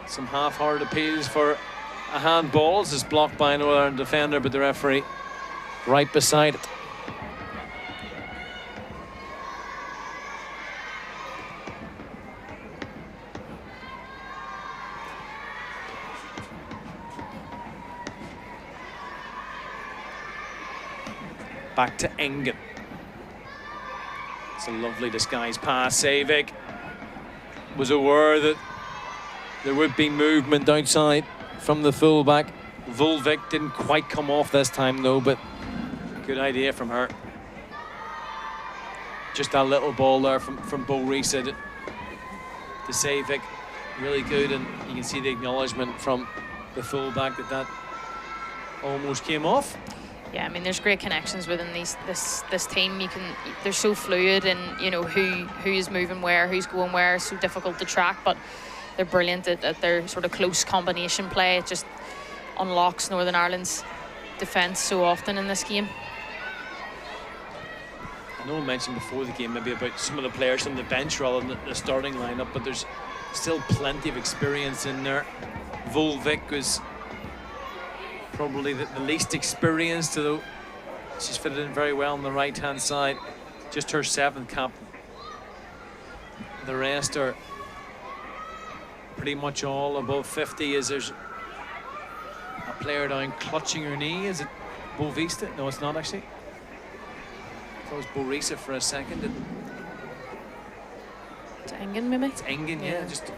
Some half-hearted appeals for a handball. This is blocked by a Northern Ireland defender, but the referee right beside it. Back to Engen. It's a lovely disguised pass. Seivik was aware that there would be movement outside from the fullback. Volvic didn't quite come off this time though, but good idea from her. Just that little ball there from Bo Risa to Savic, really good, and you can see the acknowledgement from the fullback that almost came off. Yeah, I mean, there's great connections within this team. They're so fluid, and you know who is moving where, who's going where. It's so difficult to track, but they're brilliant at their sort of close combination play. It just unlocks Northern Ireland's defence so often in this game. I know I mentioned before the game maybe about some of the players on the bench rather than the starting lineup, but there's still plenty of experience in there. Volvic was probably the least experienced, although she's fitted in very well on the right hand side. Just her 7th cap. The rest are pretty much all above 50, as there's a player down clutching her knee. Is it Bo Vista? No, it's not actually. It was Bo Risa for a second. It's Engen, maybe? It's Engen, yeah. Just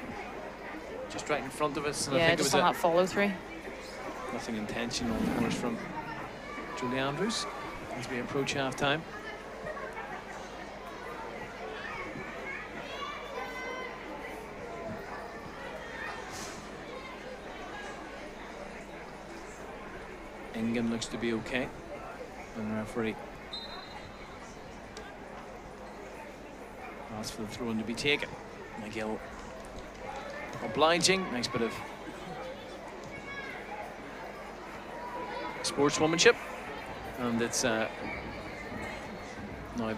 right in front of us. And yeah, I think just it was on that follow through. Nothing intentional, of course, from Julie Andrews as we approach half time. Engen looks to be okay, and the referee asks for the throw-in to be taken. McGill obliging, nice bit of sportswomanship, and it's now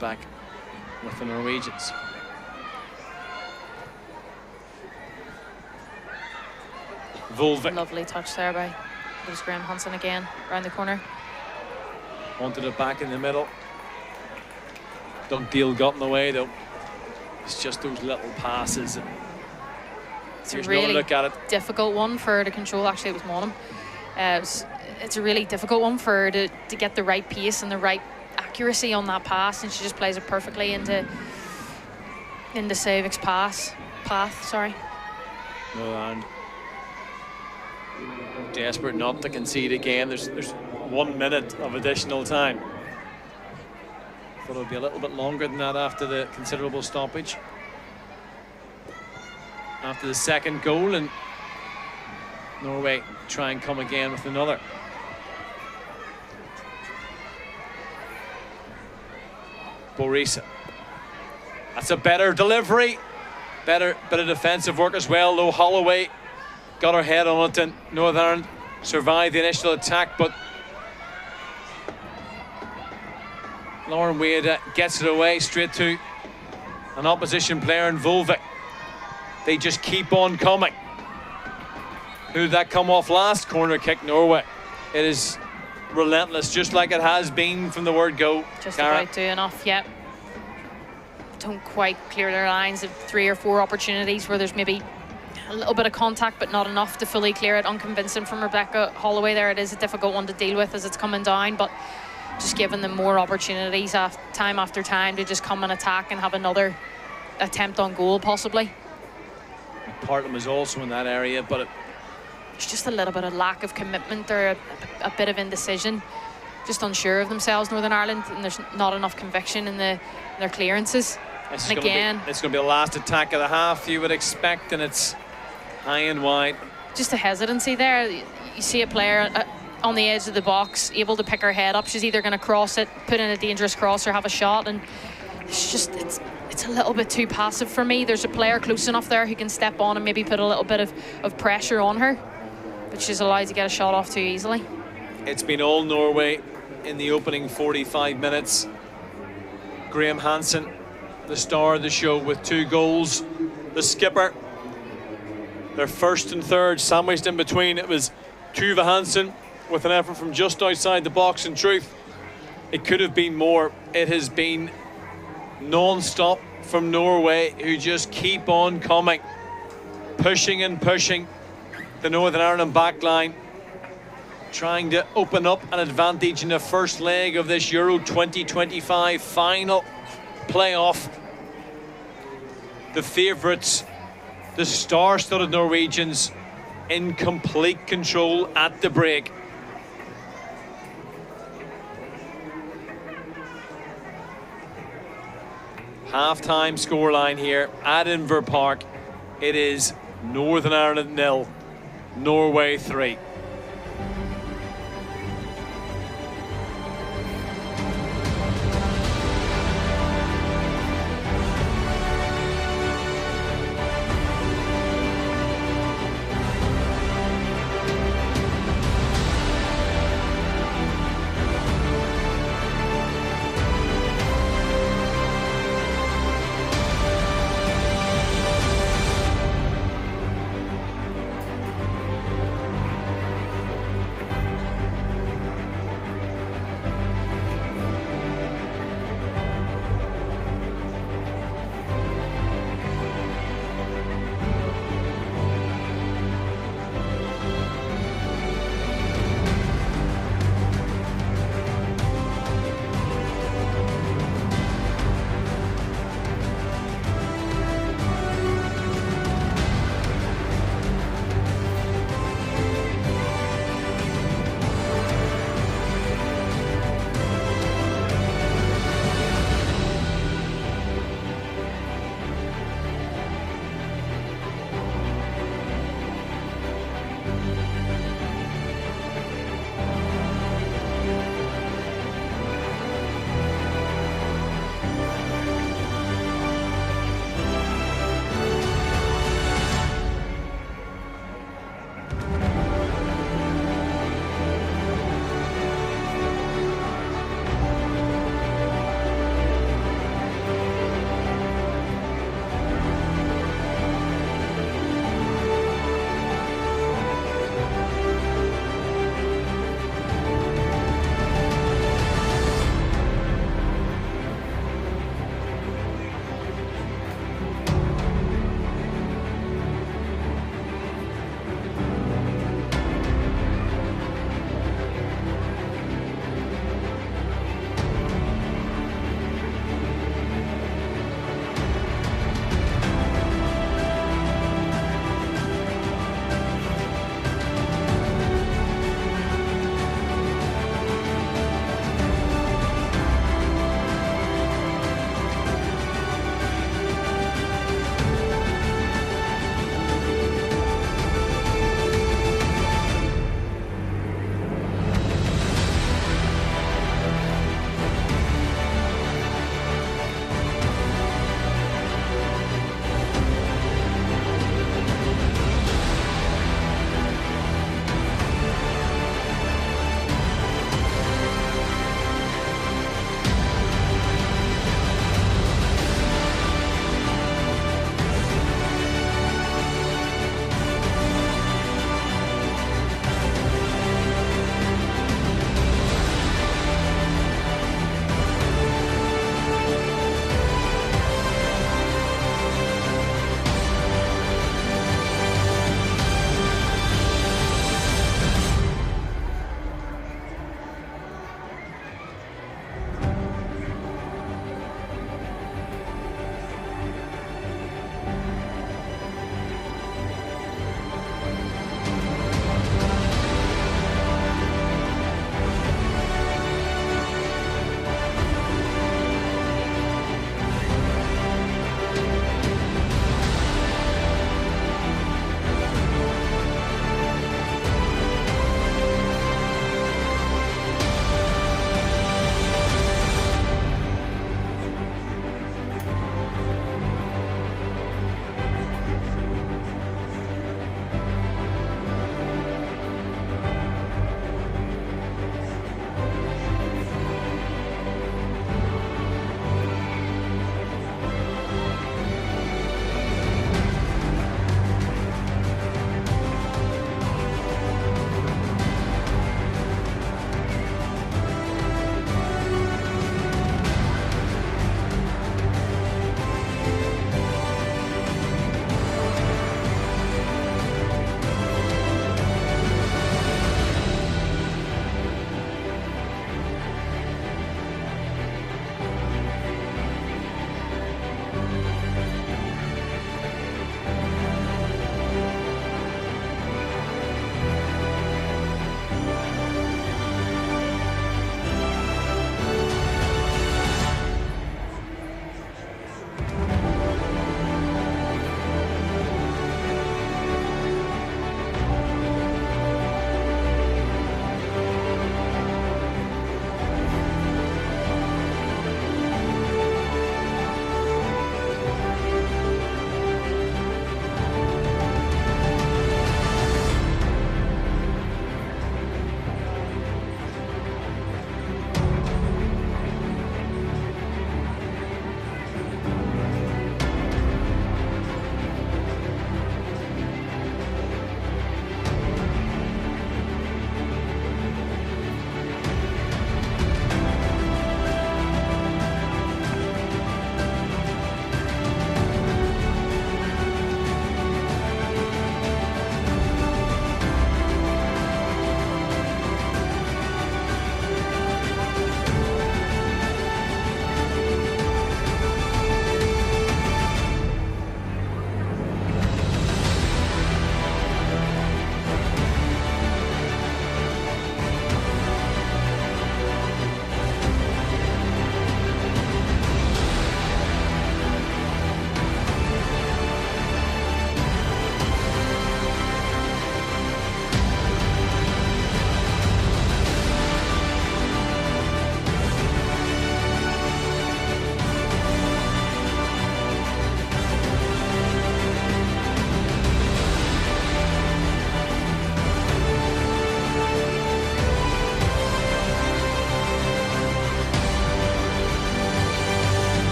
back with the Norwegians. Volvic. Lovely touch there by Graham Hansen again, around the corner. Wanted it back in the middle. Doug Deal got in the way though. It's just those little passes. It's a really look at it. difficult one for her to control. Actually, it was Monaghan. It's a really difficult one for her to get the right pace and the right accuracy on that pass, and she just plays it perfectly into Savic's path. Sorry. And desperate not to concede again. There's 1 minute of additional time. Thought it would be a little bit longer than that after the considerable stoppage. After the second goal, and Norway try and come again with another. Bo Risa. That's a better delivery. Better bit of defensive work as well, though. Holloway got her head on it, and Northern Ireland survived the initial attack, but Lauren Wade gets it away straight to an opposition player in Volvic. They just keep on coming. Who did that come off last? Corner kick, Norway. It is relentless, just like it has been from the word go. Just Cara. about doing enough, yep. Don't quite clear their lines of 3 or 4 opportunities where there's maybe a little bit of contact, but not enough to fully clear it. Unconvincing from Rebecca Holloway there. It is a difficult one to deal with as it's coming down, but just giving them more opportunities time after time to just come and attack and have another attempt on goal, possibly. Parton was also in that area, but There's just a little bit of lack of commitment or a bit of indecision. Just unsure of themselves, Northern Ireland, and there's not enough conviction in their clearances. it's going to be the last attack of the half, you would expect, and it's high and wide. Just a hesitancy there. You see a player on the edge of the box, able to pick her head up. She's either going to cross it, put in a dangerous cross, or have a shot, and it's a little bit too passive for me. There's a player close enough there who can step on and maybe put a little bit of pressure on her, but she's allowed to get a shot off too easily. It's been all Norway in the opening 45 minutes. Graham Hansen, the star of the show, with 2 goals. The skipper, their first and third sandwiched in between. It was Tuva Hansen with an effort from just outside the box. In truth, it could have been more. It has been non-stop from Norway, who just keep on coming, pushing and pushing the Northern Ireland back line, trying to open up an advantage in the first leg of this Euro 2025 final playoff. The favourites The star-studded Norwegians in complete control at the break. Half-time scoreline here at Inver Park. It is Northern Ireland 0, Norway 3.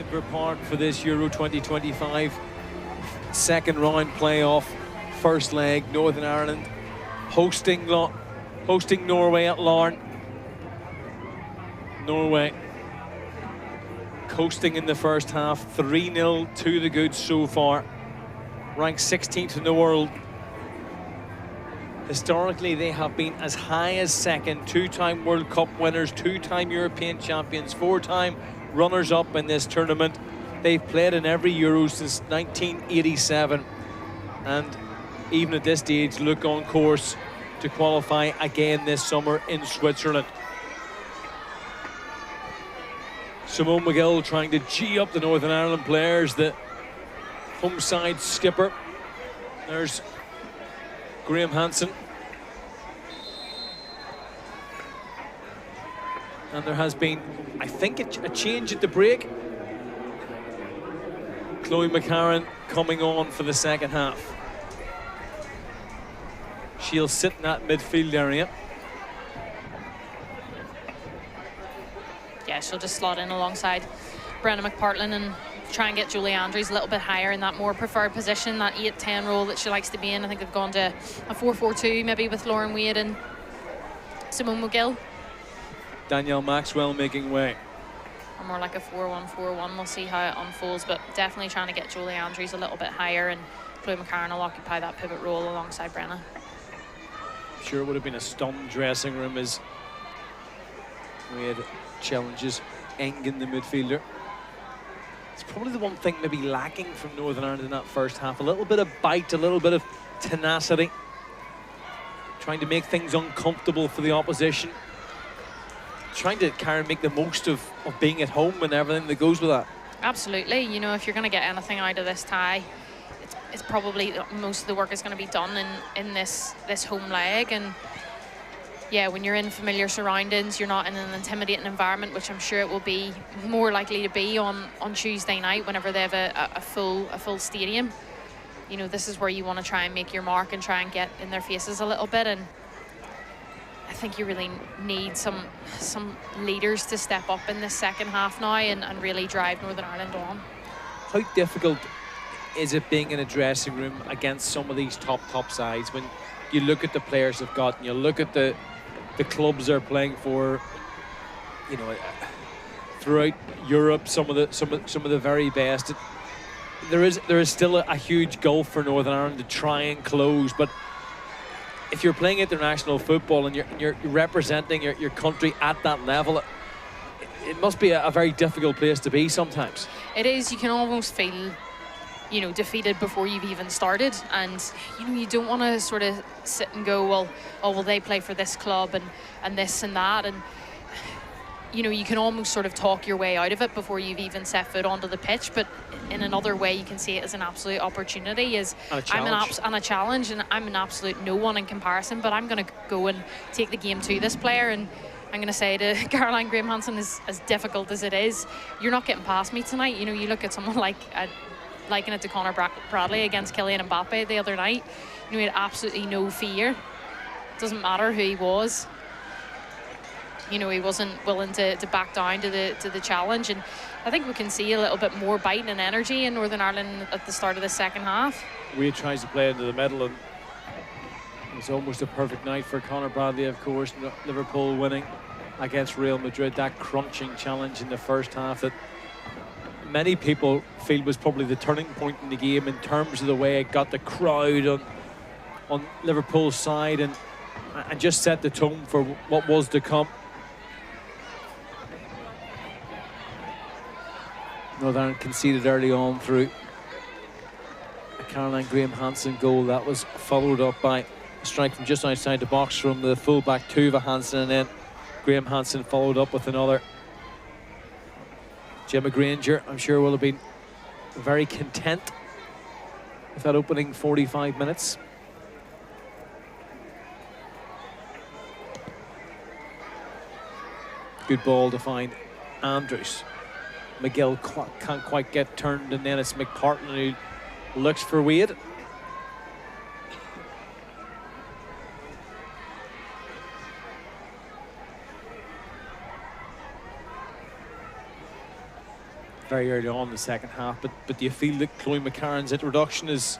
Inver Park for this Euro 2025 second round playoff, first leg. Northern Ireland hosting Norway at Larne. Norway coasting in the first half, 3-0 to the good so far. Ranked 16th in the world. Historically, they have been as high as second, two-time World Cup winners, two-time European champions, four-time runners-up in this tournament. They've played in every Euro since 1987, and even at this stage look on course to qualify again this summer in Switzerland. Simone McGill trying to gee up the Northern Ireland players, the home side skipper. There's Graham Hansen. And there has been, I think, a change at the break. Chloe McCarran coming on for the second half. She'll sit in that midfield area. Yeah, she'll just slot in alongside Brenna McPartlin and try and get Julie Andrews a little bit higher in that more preferred position, that 8-10 role that she likes to be in. I think they've gone to a 4-4-2 maybe with Lauren Wade and Simone McGill. Danielle Maxwell making way. Or more like a 4-1-4-1. We'll see how it unfolds, but definitely trying to get Julie Andrews a little bit higher, and Chloe McCarran will occupy that pivot role alongside Brenna. I'm sure it would have been a stunned dressing room as we had challenges Engen, the midfielder. It's probably the one thing maybe lacking from Northern Ireland in that first half. A little bit of bite, a little bit of tenacity. Trying to make things uncomfortable for the opposition. Trying to make the most of being at home and everything that goes with that. Absolutely. You know, if you're going to get anything out of this tie, it's probably most of the work is going to be done in this home leg. And yeah, when you're in familiar surroundings, you're not in an intimidating environment, which I'm sure it will be more likely to be on Tuesday night whenever they have a full stadium. You know, this is where you want to try and make your mark and try and get in their faces a little bit. And I think you really need some leaders to step up in this second half now and really drive Northern Ireland on. How difficult is it being in a dressing room against some of these top sides when you look at the players they've got and you look at the clubs they're playing for, you know, throughout Europe, some of the very best. There is still a huge gulf for Northern Ireland to try and close, but if you're playing international football and you're representing your country at that level, it must be a very difficult place to be sometimes. It is. You can almost feel, you know, defeated before you've even started, and you know, you don't want to sort of sit and go, well they play for this club and this and that, and you know, you can almost sort of talk your way out of it before you've even set foot onto the pitch. But in another way, you can see it as an absolute opportunity, and a challenge, and I'm an absolute no one in comparison, but I'm going to go and take the game to this player. And I'm going to say to Caroline Graham Hansen, as difficult as it is, you're not getting past me tonight. You know, you look at someone like liken it to Conor Bradley against Kylian Mbappe the other night. You know, he had absolutely no fear. It doesn't matter who he was. You know, he wasn't willing to back down to the challenge, and I think we can see a little bit more bite and energy in Northern Ireland at the start of the second half. Wade tries to play into the middle, and it's almost a perfect night for Conor Bradley, of course. Liverpool winning against Real Madrid, that crunching challenge in the first half that many people feel was probably the turning point in the game in terms of the way it got the crowd on Liverpool's side and just set the tone for what was to come. Northern Ireland conceded early on through a Caroline Graham Hansen goal. That was followed up by a strike from just outside the box from the fullback Tuva Hansen, and then Graham Hansen followed up with another. Gemma Granger, I'm sure, will have been very content with that opening 45 minutes. Good ball to find Andrews. McGill can't quite get turned, and then it's McPartlin who looks for Wade. very early on in the second half. But do you feel that Chloe McCarran's introduction is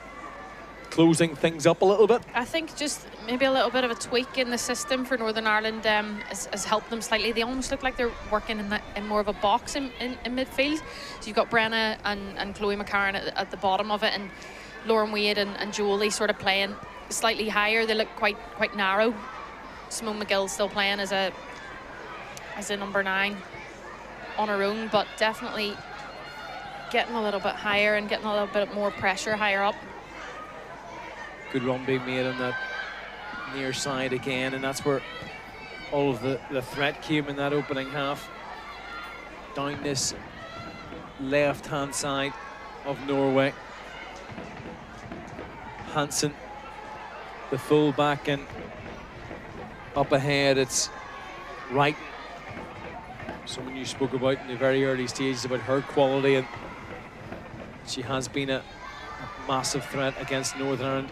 closing things up a little bit? I think just maybe a little bit of a tweak in the system for Northern Ireland has helped them slightly. They almost look like they're working in more of a box in midfield. So you've got Brenna and Chloe McCarran at the bottom of it, and Lauren Wade and Jolie sort of playing slightly higher. They look quite narrow. Simone McGill still playing as a number 9 on her own, but definitely getting a little bit higher and getting a little bit more pressure higher up. Good run being made on that near side again, and that's where all of the threat came in that opening half. Down this left-hand side of Norway. Hansen, the full-back, and up ahead it's Wright. Someone you spoke about in the very early stages about her quality, and she has been a massive threat against Northern Ireland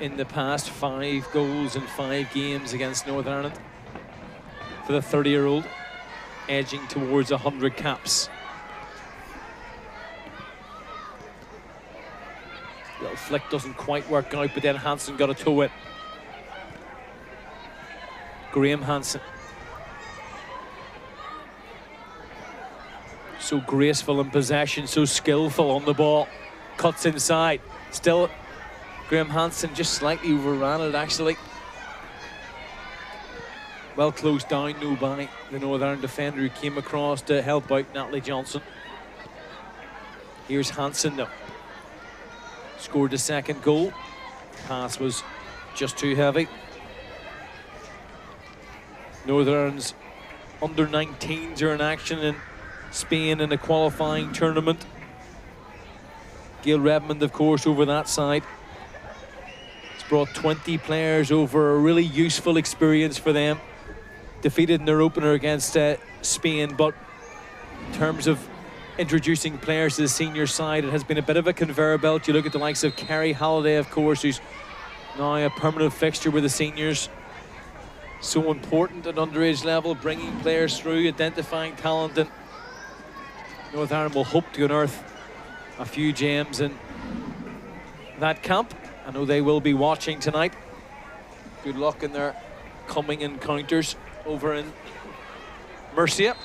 in the past. 5 goals in 5 games against Northern Ireland for the 30-year-old, edging towards 100 caps. Little flick doesn't quite work out, but then Hansen got a toe in. Graham Hansen. So graceful in possession, so skillful on the ball. Cuts inside. Still, Graham Hansen just slightly overran it, actually. Well closed down, though, by the Northern Ireland defender who came across to help out Natalie Johnson. Here's Hansen, though. Scored the second goal. Pass was just too heavy. Northern Ireland's under-19s are in action in Spain in a qualifying tournament. Gail Redmond, of course, over that side. It's brought 20 players over, a really useful experience for them. Defeated in their opener against Spain, but in terms of introducing players to the senior side, it has been a bit of a conveyor belt. You look at the likes of Kerry Halliday, of course, who's now a permanent fixture with the seniors. So important at underage level, bringing players through, identifying talent, and Northern Ireland will hope to unearth a few gems in that camp. I know they will be watching tonight. Good luck in their coming encounters over in Murcia,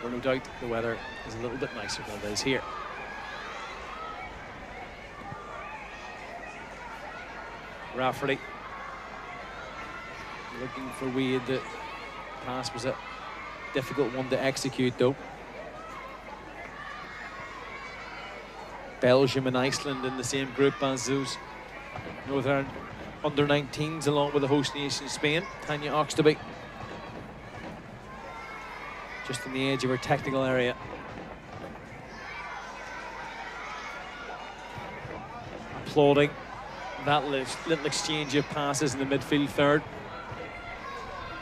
where no doubt the weather is a little bit nicer than it is here. Rafferty looking for Wade. The pass was a difficult one to execute, though. Belgium and Iceland in the same group as those Northern under-19s, along with the host nation Spain. Tanya Oxtoby just on the edge of her technical area. Applauding that little exchange of passes in the midfield third.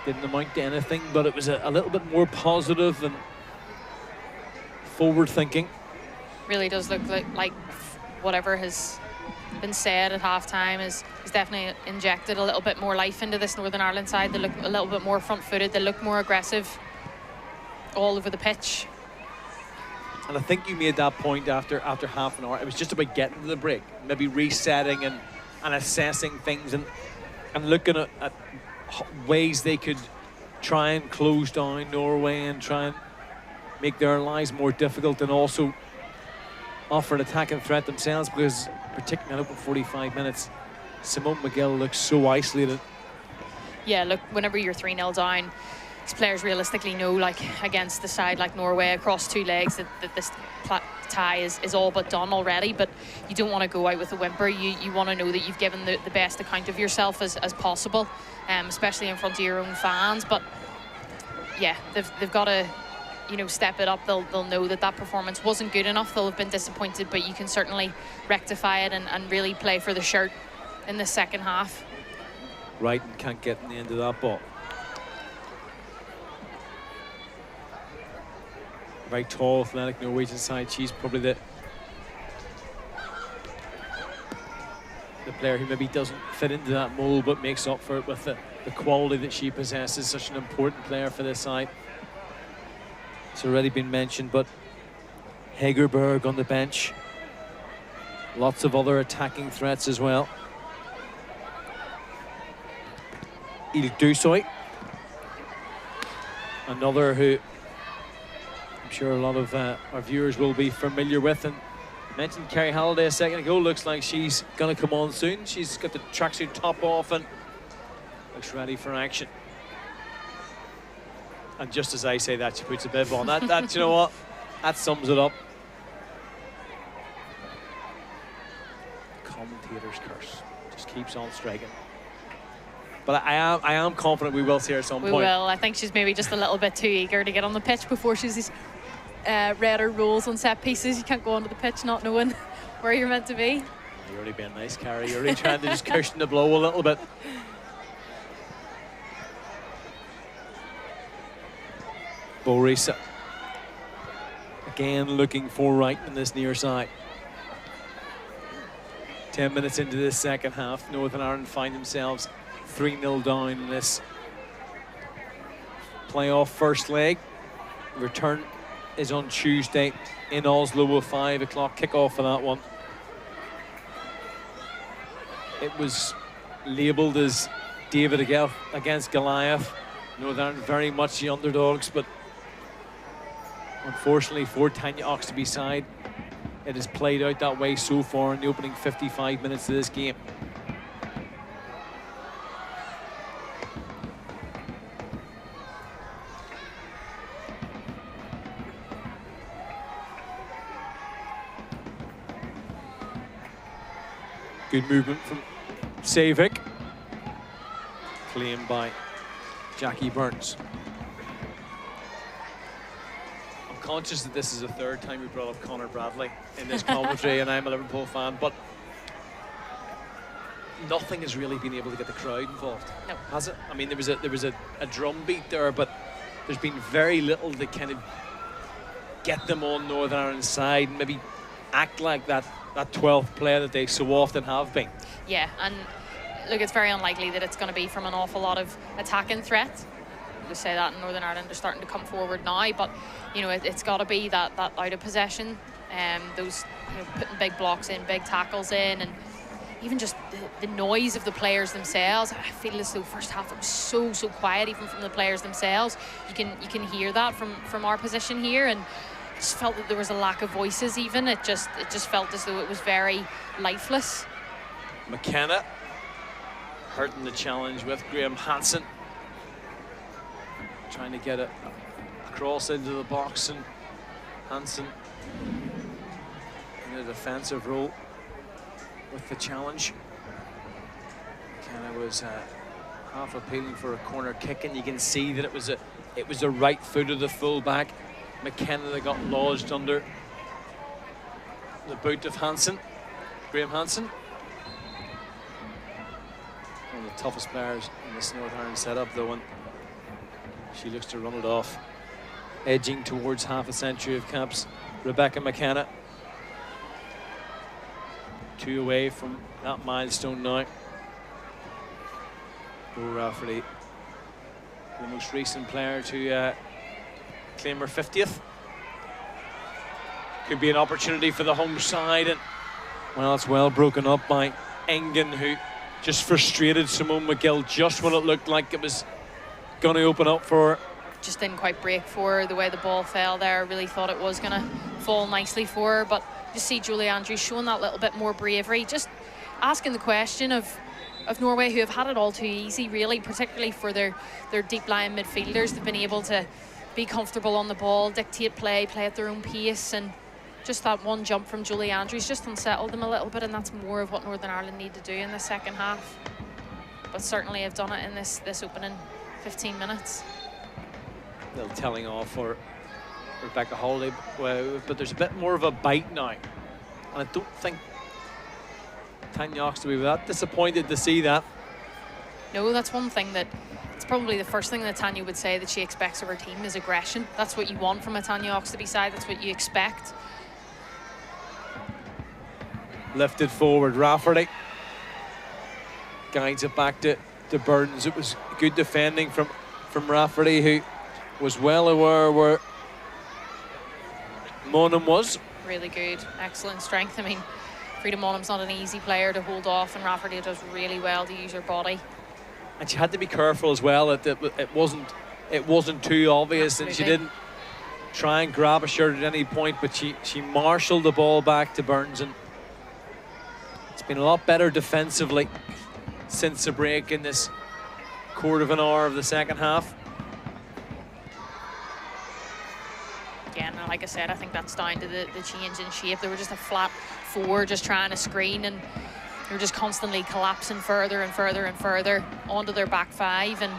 Didn't amount to anything, but it was a little bit more positive and forward-thinking. Really does look like whatever has been said at halftime is definitely injected a little bit more life into this Northern Ireland side. They look a little bit more front-footed. They look more aggressive all over the pitch. And I think you made that point after half an hour. It was just about getting to the break, maybe resetting and assessing things and looking at ways they could try and close down Norway and try and make their lives more difficult, and also offer an attacking threat themselves, because particularly in open 45 minutes, Simone McGill looks so isolated. Yeah, look, whenever you're 3-0 down, these players realistically know, like against the side like Norway across 2 legs, that this tie is all but done already. But you don't want to go out with a whimper. You want to know that you've given the best account of yourself as possible, especially in front of your own fans. But yeah, they've got to, step it up. They'll know that performance wasn't good enough. They'll have been disappointed, but you can certainly rectify it and really play for the shirt in the second half. Right, and can't get in the end of that ball. Very tall, athletic Norwegian side. She's probably the player who maybe doesn't fit into that mold, but makes up for it with the quality that she possesses. Such an important player for this side. It's already been mentioned, but Hegerberg on the bench. Lots of other attacking threats as well. Ildusoy, another who I'm sure a lot of our viewers will be familiar with. And mentioned Kerry Halliday a second ago. Looks like she's going to come on soon. She's got the tracksuit top off and looks ready for action. And just as I say that, she puts a bib on. That you know what? That sums it up. Commentator's curse just keeps on striking. But I am confident we will see her at some point. We will. I think she's maybe just a little bit too eager to get on the pitch before she's read her rules on set pieces. You can't go onto the pitch not knowing where you're meant to be. You're really being nice, Carrie. You're really trying to just cushion the blow a little bit. Borisa again looking for right in this near side. 10 minutes into this second half, Northern Ireland find themselves 3-0 down in this playoff first leg. Return is on Tuesday in Oslo, a 5 o'clock kickoff for that one. It was labelled as David against Goliath. Northern Ireland very much the underdogs, but unfortunately for Tanya Oxtoby's side, it has played out that way so far in the opening 55 minutes of this game. Good movement from Savic. Claimed by Jackie Burns. I'm conscious that this is the third time we brought up Conor Bradley in this commentary, and I'm a Liverpool fan, but nothing has really been able to get the crowd involved. No. Has it? I mean, there was a drum beat there, but there's been very little to kind of get them on Northern Ireland's side and maybe act like that 12th player that they so often have been. Yeah, and look, it's very unlikely that it's going to be from an awful lot of attacking threat. To say that in Northern Ireland, they're starting to come forward now, but you know it's got to be that out of possession, those putting big blocks in, big tackles in, and even just the noise of the players themselves. I feel as though first half it was so quiet, even from the players themselves. You can hear that from our position here, and I just felt that there was a lack of voices. Even it just felt as though it was very lifeless. McKenna hurting the challenge with Graham Hansen, trying to get it across into the box, and Hansen in a defensive role with the challenge. McKenna was half appealing for a corner kick, and you can see that it was the right foot of the full-back McKenna that got lodged under the boot of Hansen, Graham Hansen. One of the toughest players in this Northern Ireland setup, though, and she looks to run it off. Edging towards half a century of caps, Rebecca McKenna. 2 away from that milestone now. Bo Rafferty, the most recent player to claim her 50th. Could be an opportunity for the home side, and well, it's well broken up by Engen, who just frustrated Simone McGill just when it looked like it was going to open up for her. Just didn't quite break for her the way the ball fell there. I really thought it was going to fall nicely for her, but you see Julie Andrews showing that little bit more bravery, just asking the question of Norway, who have had it all too easy, really, particularly for their deep lying midfielders. They've been able to be comfortable on the ball, dictate play at their own pace, and just that one jump from Julie Andrews just unsettled them a little bit, and that's more of what Northern Ireland need to do in the second half. But certainly have done it in this opening 15 minutes. A little telling off for Rebecca Holiday, but there's a bit more of a bite now. And I don't think Tanya Oxtoby was that disappointed to see that. No, that's one thing that it's probably the first thing that Tanya would say that she expects of her team is aggression. That's what you want from a Tanya Oxtoby side. That's what you expect. Lifted forward, Rafferty guides it back to Burns. It was good defending from Rafferty, who was well aware where Monaghan was. Really good, excellent strength. I mean, Frida Monaghan's not an easy player to hold off, and Rafferty does really well to use her body. And she had to be careful as well that it wasn't too obvious. Absolutely. And she didn't try and grab a shirt at any point, but she marshalled the ball back to Burns, and it's been a lot better defensively since the break in this quarter of an hour of the second half. Again, like I said, I think that's down to the change in shape. They were just a flat four, just trying to screen, and they were just constantly collapsing further and further and further onto their back five. And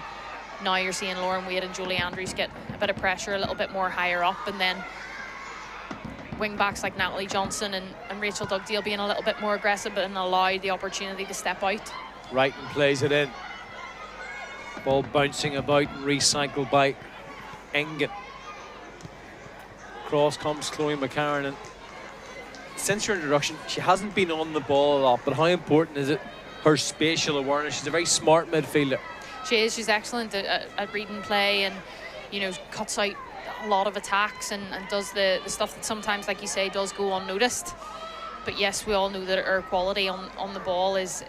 now you're seeing Lauren Wade and Jolie Andrews get a bit of pressure a little bit more higher up, and then wing backs like Natalie Johnson and Rachel Dugdale being a little bit more aggressive and allowed the opportunity to step out. Wrighton plays it in. Ball bouncing about and recycled by Engen. Cross comes Chloe McCarran, and since her introduction, she hasn't been on the ball a lot, but how important is it, her spatial awareness? She's a very smart midfielder. She is. She's excellent at reading play, and, you know, cuts out a lot of attacks and does the stuff that sometimes, like you say, does go unnoticed. But yes, we all know that her quality on the ball is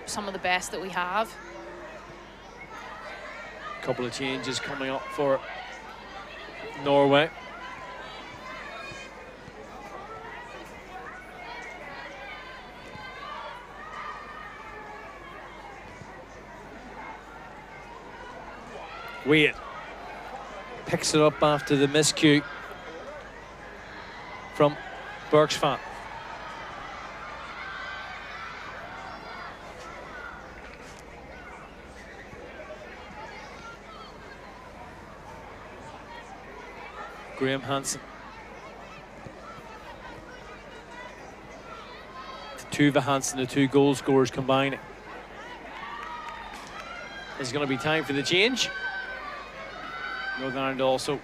some of the best that we have. A couple of changes coming up for Norway. Wade picks it up after the miscue from Bergsfan. Graham Hansen. Tuva Hansen, the two goal scorers combining. There's going to be time for the change. Northern Ireland also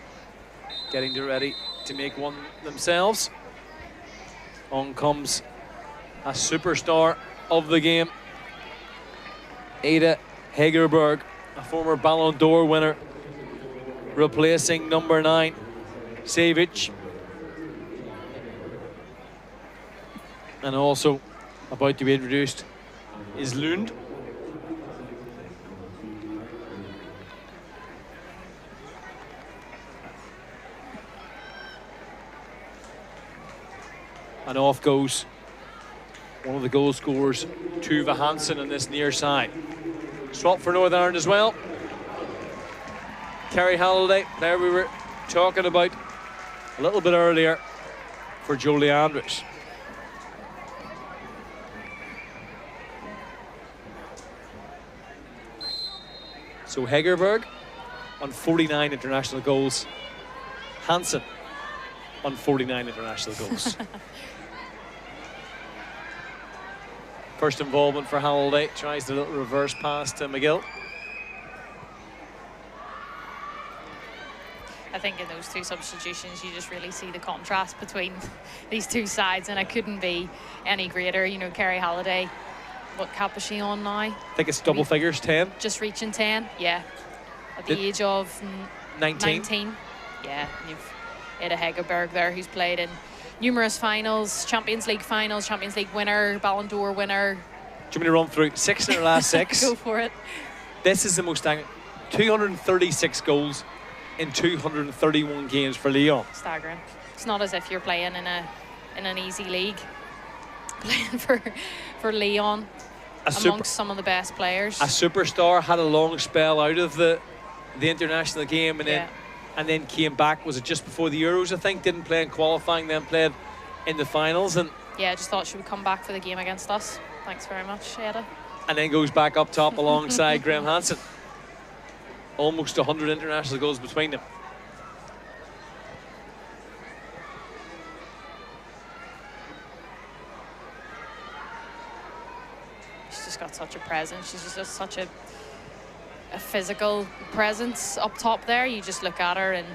getting ready to make one themselves. On comes a superstar of the game, Ada Hegerberg, a former Ballon d'Or winner, replacing number 9, Savic. And also about to be introduced is Lund. And off goes one of the goal scorers, Tuva Hansen, on this near side. Swap for Northern Ireland as well. Kerry Halliday, there we were talking about a little bit earlier, for Jolie Andrews. So Hegerberg on 49 international goals. Hansen on 49 international goals. First involvement for Halliday, tries the little reverse pass to McGill. I think in those two substitutions, you just really see the contrast between these two sides, and it couldn't be any greater. You know, Kerry Halliday, what cap is she on now? I think it's double figures, 10. Just reaching 10, yeah. At the age of 19. Yeah, and you've Ada Hegerberg there, who's played in numerous finals, Champions League winner, Ballon d'Or winner. Do you want me to run through 6 in her last 6? Go for it. This is the most 236 goals in 231 games for Lyon. Staggering. It's not as if you're playing in an easy league. Playing for Lyon, amongst some of the best players. A superstar, had a long spell out of the international game, and then came back. Was it just before the Euros, I think? Didn't play in qualifying, then played in the finals. And yeah, I just thought she would come back for the game against us. Thanks very much, Ada. And then goes back up top alongside Graham Hansen. Almost 100 international goals between them. She's just got such a presence. She's just such a physical presence up top there. You just look at her and,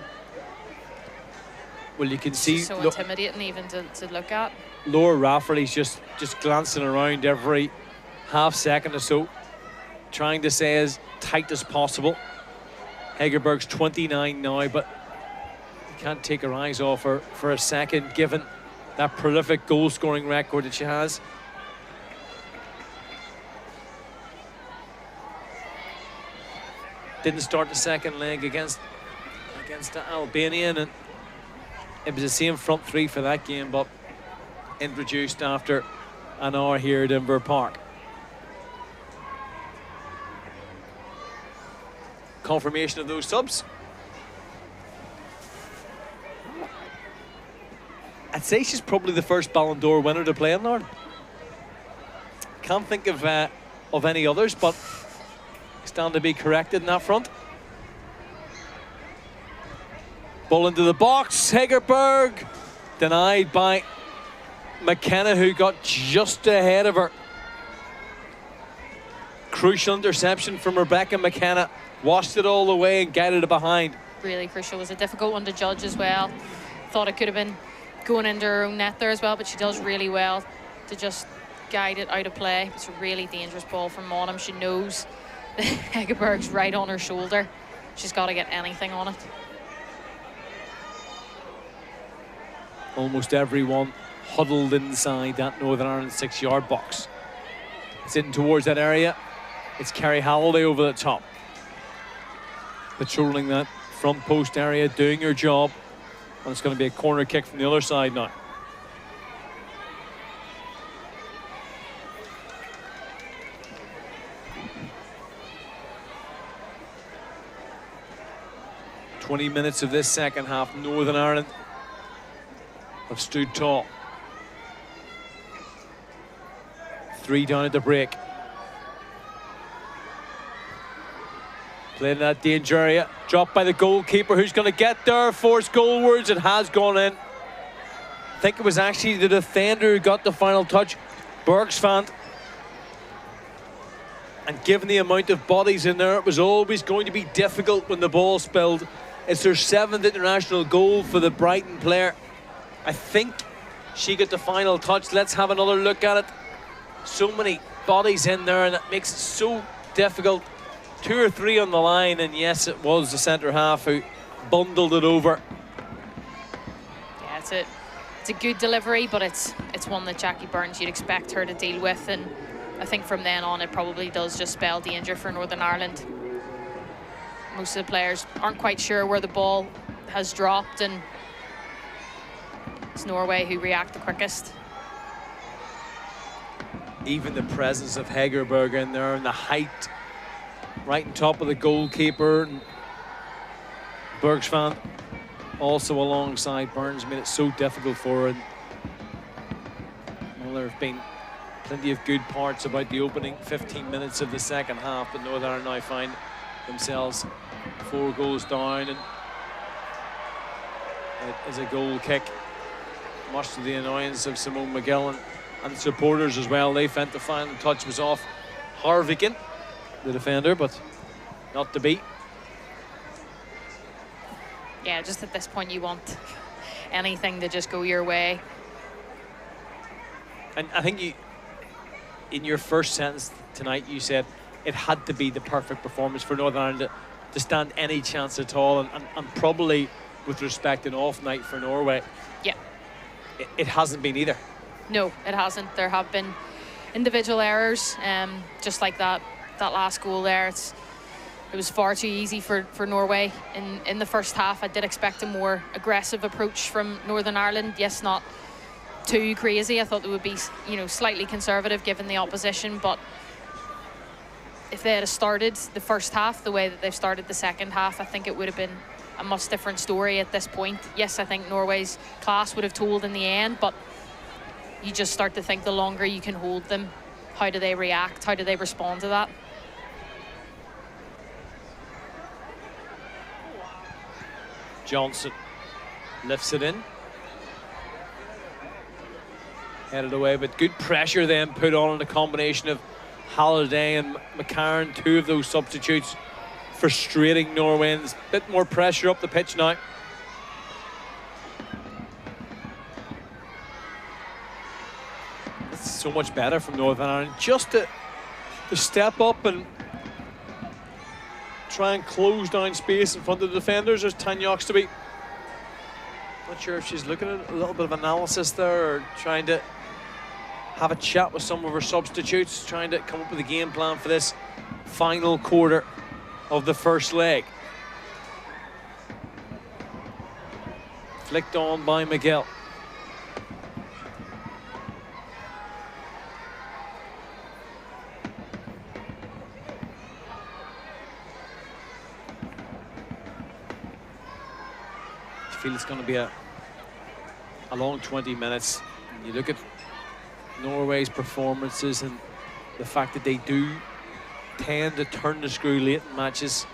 well, you can see so intimidating even to look at. Laura Rafferty's just glancing around every half second or so, trying to stay as tight as possible. Hegerberg's 29 now, but you can't take her eyes off her for a second, given that prolific goal-scoring record that she has. Didn't start the second leg against Albania, and it was the same front three for that game, but introduced after an hour here at Inver Park. Confirmation of those subs. I'd say she's probably the first Ballon d'Or winner to play in Lorne. Can't think of any others, but stand to be corrected in that front. Ball into the box, Hegerberg denied by McKenna, who got just ahead of her. Crucial interception from Rebecca McKenna, washed it all away and guided it behind. Really crucial. It was a difficult one to judge as well. Thought it could have been going into her own net there as well, but she does really well to just guide it out of play. It's a really dangerous ball from Monaghan. She knows Hegerberg's right on her shoulder. She's got to get anything on it. Almost everyone huddled inside that Northern Ireland 6-yard box. It's in towards that area. It's Kerry Halliday over the top, patrolling that front post area, doing her job. And it's going to be a corner kick from the other side now. Minutes of this second half, Northern Ireland have stood tall. 3 down at the break. Playing in that danger area, dropped by the goalkeeper, who's going to get there, forced goalwards. It has gone in. I think it was actually the defender who got the final touch, Bergsfand. And given the amount of bodies in there, it was always going to be difficult when the ball spilled. It's her 7th international goal for the Brighton player. I think she got the final touch. Let's have another look at it. So many bodies in there, and it makes it so difficult. 2 or 3 on the line, and yes, it was the centre half who bundled it over. Yeah, it's a good delivery, but it's one that Jackie Burns, you'd expect her to deal with, and I think from then on it probably does just spell danger for Northern Ireland. Most of the players aren't quite sure where the ball has dropped, and it's Norway who react the quickest. Even the presence of Hegerberg in there, and the height right on top of the goalkeeper, and Bergsfand also alongside Burns made it so difficult for her. And, well, there have been plenty of good parts about the opening 15 minutes of the second half, but Northern Ireland now find themselves 4 goals down, and it is a goal kick, much to the annoyance of Simone McGill and supporters as well. They felt the final touch was off Harviken, the defender, but not to be. Yeah, just at this point you want anything to just go your way. And I think you, in your first sentence tonight, you said it had to be the perfect performance for Northern Ireland to stand any chance at all, and probably with respect an off night for Norway. Yeah. It hasn't been either. No, it hasn't. There have been individual errors, just like that last goal there. It was far too easy for Norway in the first half. I did expect a more aggressive approach from Northern Ireland. Yes, not too crazy. I thought they would be, slightly conservative given the opposition, but if they had started the first half the way that they've started the second half, I think it would have been a much different story at this point. Yes, I think Norway's class would have told in the end, but you just start to think the longer you can hold them, how do they react? How do they respond to that? Johnson lifts it in. Headed away, but good pressure then put on in a combination of Halliday and McCarron, 2 of those substitutes, frustrating Norwayans. Bit more pressure up the pitch now. It's so much better from Northern Ireland just to step up and try and close down space in front of the defenders. There's Tanya Oxtoby Not sure if she's looking at a little bit of analysis there, or trying to have a chat with some of her substitutes, trying to come up with a game plan for this final quarter of the first leg. Flicked on by Miguel. I feel it's going to be a long 20 minutes. You look at Norway's performances and the fact that they do tend to turn the screw late in matches,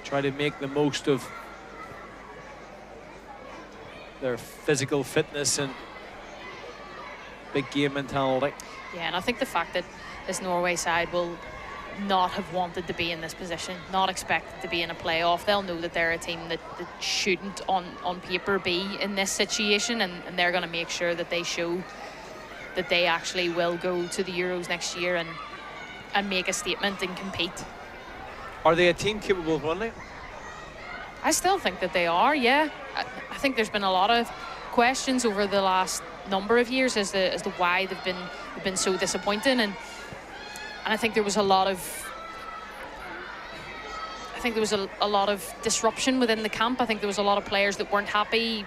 try to make the most of their physical fitness and big game mentality. Yeah, and I think the fact that this Norway side will not have wanted to be in this position, not expected to be in a playoff. They'll know that they're a team that shouldn't on paper be in this situation, and they're going to make sure that they show that they actually will go to the Euros next year and make a statement and compete. Are they a team capable of winning? I still think that they are, yeah. I think there's been a lot of questions over the last number of years as to why they've been so disappointing, and I think there was a lot of a lot of disruption within the camp. I think there was a lot of players that weren't happy.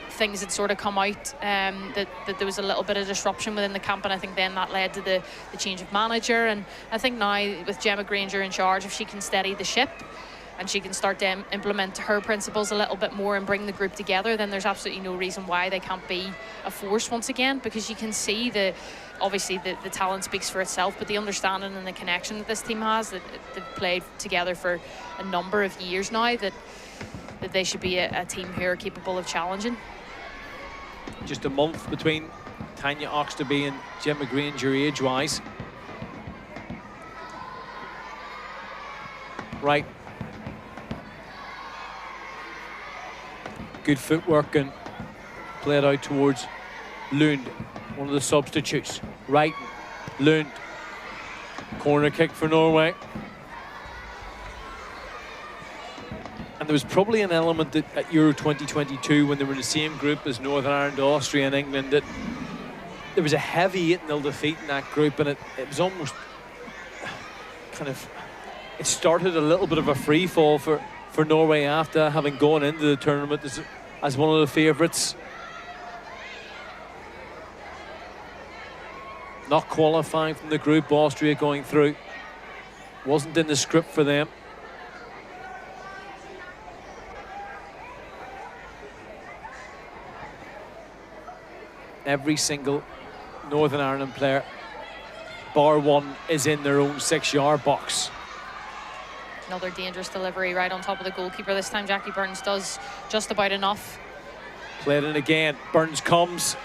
Things had sort of come out that there was a little bit of disruption within the camp, and I think then that led to the change of manager. And I think now with Gemma Granger in charge, if she can steady the ship and she can start to implement her principles a little bit more and bring the group together, then there's absolutely no reason why they can't be a force once again, because you can see obviously the talent speaks for itself, but the understanding and the connection that this team has, that they've played together for a number of years now, that they should be a team who are capable of challenging. Just a month between Tanya Oxtoby and Gemma Granger age-wise. Right. Good footwork and played out towards Lund, one of the substitutes. Right, Lund. Corner kick for Norway. And there was probably an element at Euro 2022, when they were in the same group as Northern Ireland, Austria and England, that there was a heavy 8-0 defeat in that group, and it was almost kind of, it started a little bit of a free fall for Norway after having gone into the tournament as one of the favourites. Not qualifying from the group, Austria going through. Wasn't in the script for them. Every single Northern Ireland player, bar one, is in their own 6-yard box. Another dangerous delivery right on top of the goalkeeper. This time Jackie Burns does just about enough. Played in again. Burns comes,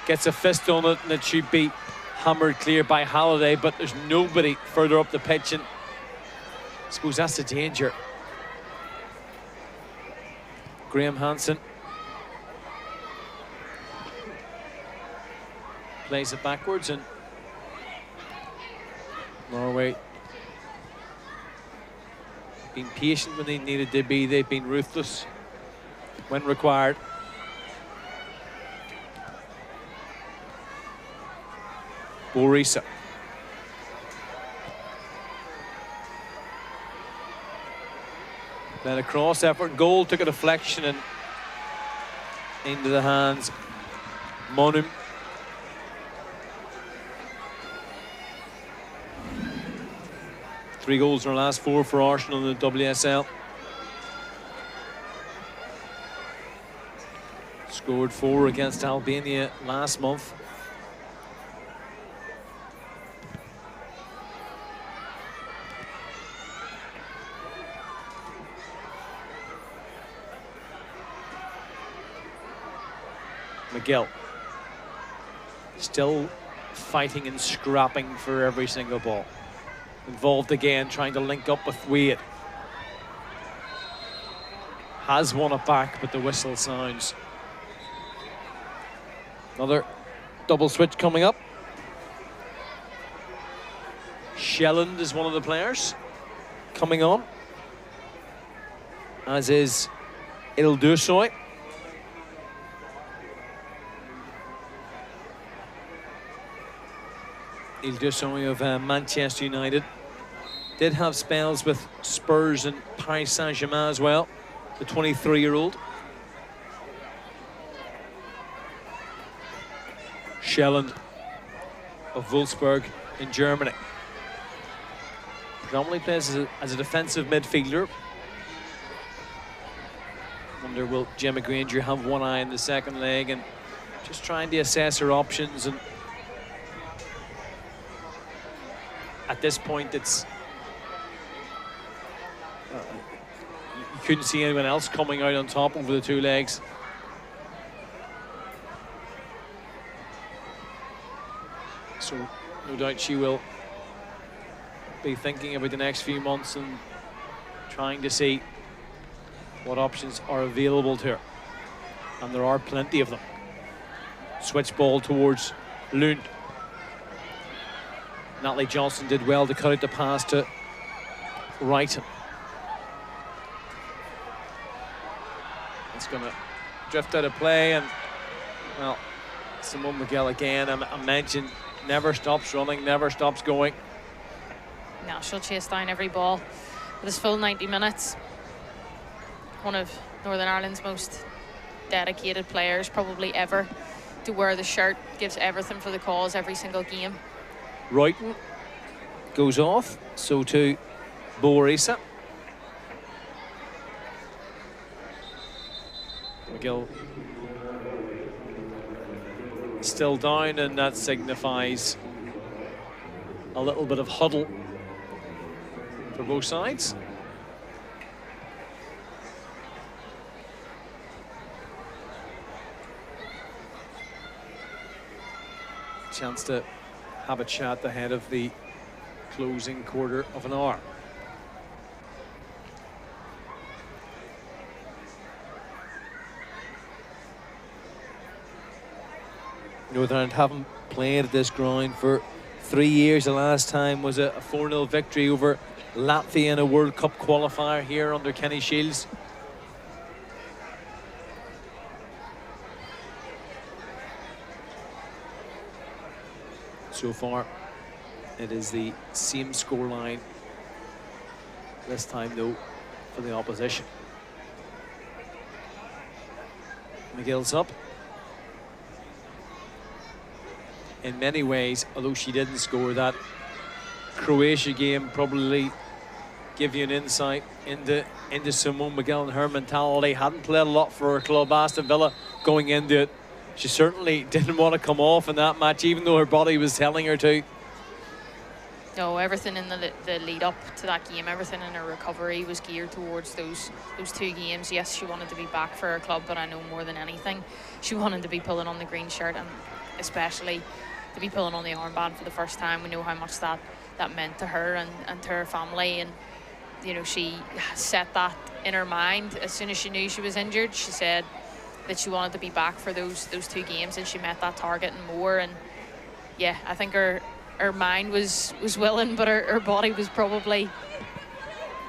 gets a fist on it, and it should be hammered clear by Halliday, but there's nobody further up the pitch, and I suppose that's the danger. Graham Hansen plays it backwards, and Norway been patient when they needed to be. They've been ruthless when required. Borisa. Then a cross effort, goal, took a deflection and into the hands. Monum. Three goals in our last four for Arsenal in the WSL. Scored 4 against Albania last month. Miguel still fighting and scrapping for every single ball. Involved again, trying to link up with Wade. Has won it back, but the whistle sounds. Another double switch coming up. Shelland is one of the players coming on, as is Ildusoy. Il Dusson of Manchester United. Did have spells with Spurs and Paris Saint-Germain as well, the 23-year-old. Schelland of Wolfsburg in Germany. Predominantly plays as a defensive midfielder. Wonder, will Gemma Granger have one eye in the second leg and just trying to assess her options. And at this point, it's you couldn't see anyone else coming out on top over the two legs. So no doubt she will be thinking about the next few months and trying to see what options are available to her. And there are plenty of them. Switch ball towards Lund. Natalie Johnson did well to cut out the pass to Wrighton. It's going to drift out of play, and, well, Simone Miguel again, I mentioned, never stops running, never stops going. No, she'll chase down every ball for this full 90 minutes. One of Northern Ireland's most dedicated players probably ever to wear the shirt, gives everything for the cause every single game. Wrighton goes off, so too Boarisa. McGill still down, and that signifies a little bit of huddle for both sides. Chance to have a chat ahead of the closing quarter of an hour. Northern Ireland haven't played at this ground for 3 years. The last time was a 4-0 victory over Latvia in a World Cup qualifier here under Kenny Shields. So far, it is the same scoreline. This time, though, for the opposition. McGill's up. In many ways, although she didn't score, that Croatia game probably give you an insight into Simone McGill and her mentality. Hadn't played a lot for her club, Aston Villa, going into it. She certainly didn't want to come off in that match, even though her body was telling her to. No, everything in the lead up to that game, everything in her recovery was geared towards those two games. Yes, she wanted to be back for her club, but I know more than anything, she wanted to be pulling on the green shirt, and especially to be pulling on the armband for the first time. We know how much that meant to her and to her family, and you know, she set that in her mind as soon as she knew she was injured. She said that she wanted to be back for those two games, and she met that target and more. And yeah, I think her mind was willing, but her body was probably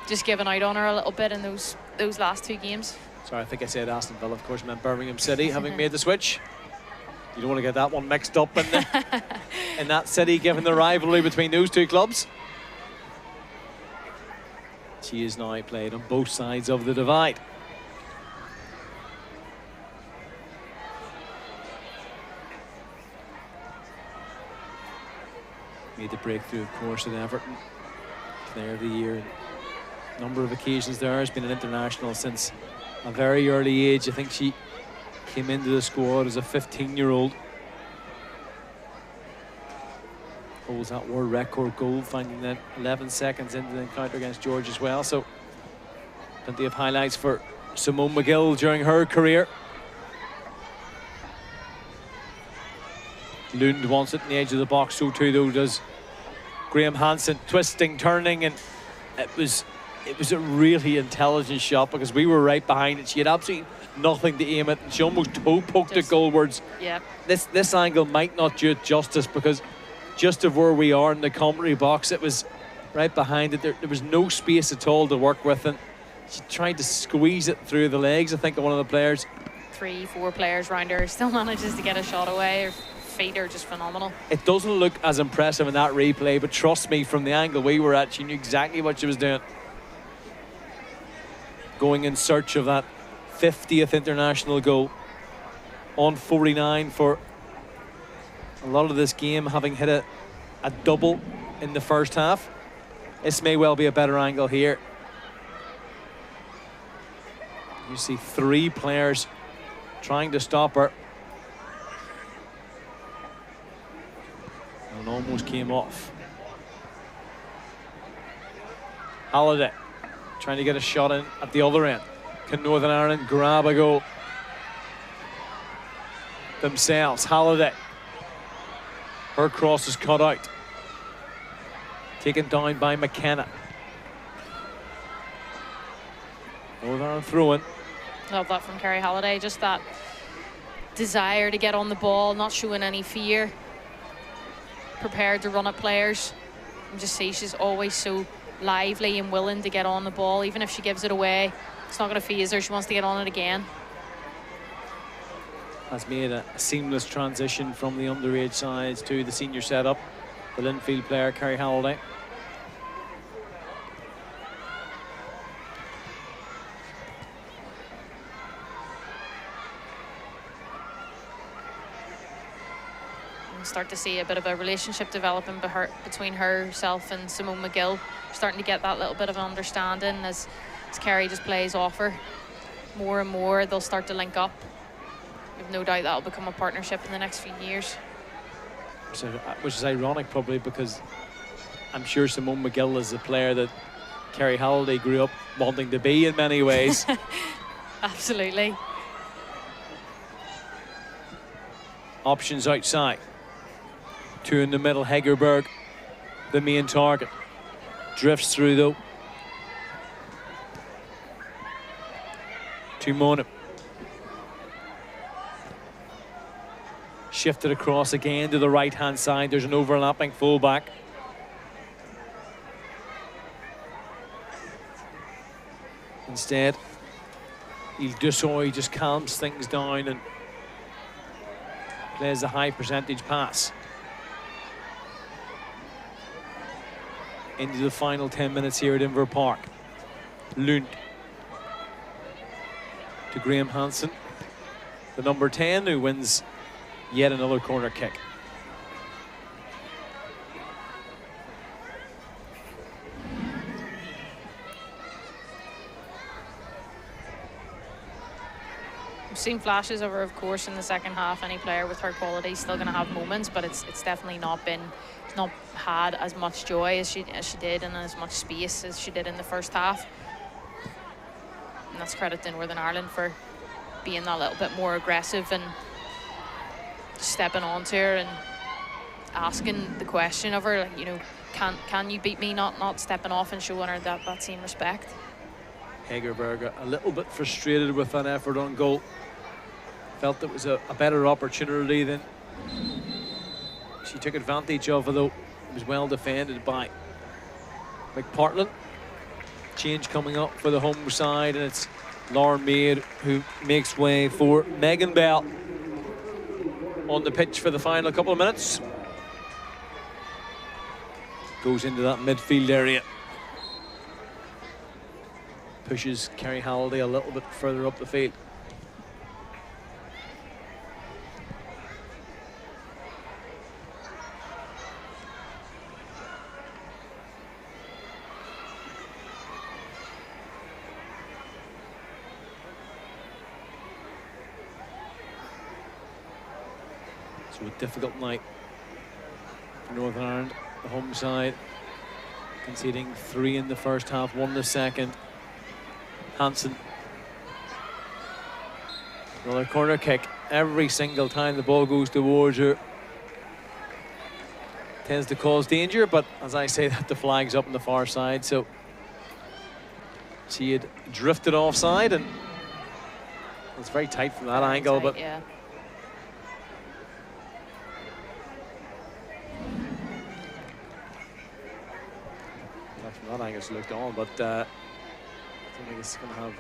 just giving out on her a little bit in those last two games. Sorry, I think I said Aston Villa, of course, meant Birmingham City, having made the switch. You don't want to get that one mixed up in that city, given the rivalry between those two clubs. She is now played on both sides of the divide. Made the breakthrough, of course, at Everton. Player of the year. Number of occasions there. Has been an international since a very early age. I think she came into the squad as a 15-year-old. Holds that world record goal, finding that 11 seconds into the encounter against George as well. So plenty of highlights for Simone McGill during her career. Lund wants it in the edge of the box, so too though does Graham Hansen, twisting, turning, and it was a really intelligent shot because we were right behind it. She had absolutely nothing to aim at, and she almost toe poked it goalwards. Yeah. This angle might not do it justice, because just of where we are in the commentary box, it was right behind it. There was no space at all to work with, and she tried to squeeze it through the legs, I think, of one of the players. 3-4 players round her, still manages to get a shot away. Her feet are just phenomenal. It doesn't look as impressive in that replay, but trust me, from the angle we were at, she knew exactly what she was doing. Going in search of that 50th international goal. On 49 for a lot of this game, having hit a double in the first half. This may well be a better angle here. You see 3 players trying to stop her. And almost came off. Halliday trying to get a shot in at the other end. Can Northern Ireland grab a goal themselves? Halliday. Her cross is cut out. Taken down by McKenna. Northern Ireland throw in. Love that from Kerry Halliday. Just that desire to get on the ball, not showing any fear. Prepared to run at players. You just see she's always so lively and willing to get on the ball. Even if she gives it away, it's not going to faze her. She wants to get on it again. Has made a seamless transition from the underage sides to the senior setup. The Linfield player, Kerry Halliday. Start to see a bit of a relationship developing between herself and Simone McGill. Starting to get that little bit of an understanding as Kerry just plays off her more and more. They'll start to link up. You've no doubt that'll become a partnership in the next few years. So, which is ironic probably, because I'm sure Simone McGill is a player that Kerry Halliday grew up wanting to be in many ways. Absolutely. Options outside. 2 in the middle. Hegerberg, the main target. Drifts through though. To Monaghan. Shifted across again to the right hand side. There's an overlapping fullback. Instead, Il Dussoy just calms things down and plays a high percentage pass. Into the final 10 minutes here at Inver Park. Lund to Graham Hansen, the number 10, who wins yet another corner kick. We've seen flashes of her, of course, in the second half. Any player with her quality is still going to have moments, but it's definitely not had as much joy as she did and as much space as she did in the first half. And that's credit to Northern Ireland for being that little bit more aggressive and stepping onto her and asking the question of her, like, you know, can you beat me? Not stepping off and showing her that same respect. Hegerberg a little bit frustrated with that effort on goal. Felt it was a better opportunity than she took advantage of, although it was well defended by McPartland. Change coming up for the home side, and it's Lauren Maid who makes way for Megan Bell on the pitch for the final couple of minutes. Goes into that midfield area. Pushes Kerry Halliday a little bit further up the field. So a difficult night for Northern Ireland, the home side, conceding 3 in the first half, 1 in the second. Hansen, another corner kick. Every single time the ball goes towards her, tends to cause danger, but as I say that, the flag's up on the far side, so she had drifted offside, and it's very tight from that very angle, tight, but yeah. From that angle it's looked on, but I don't think it's going to have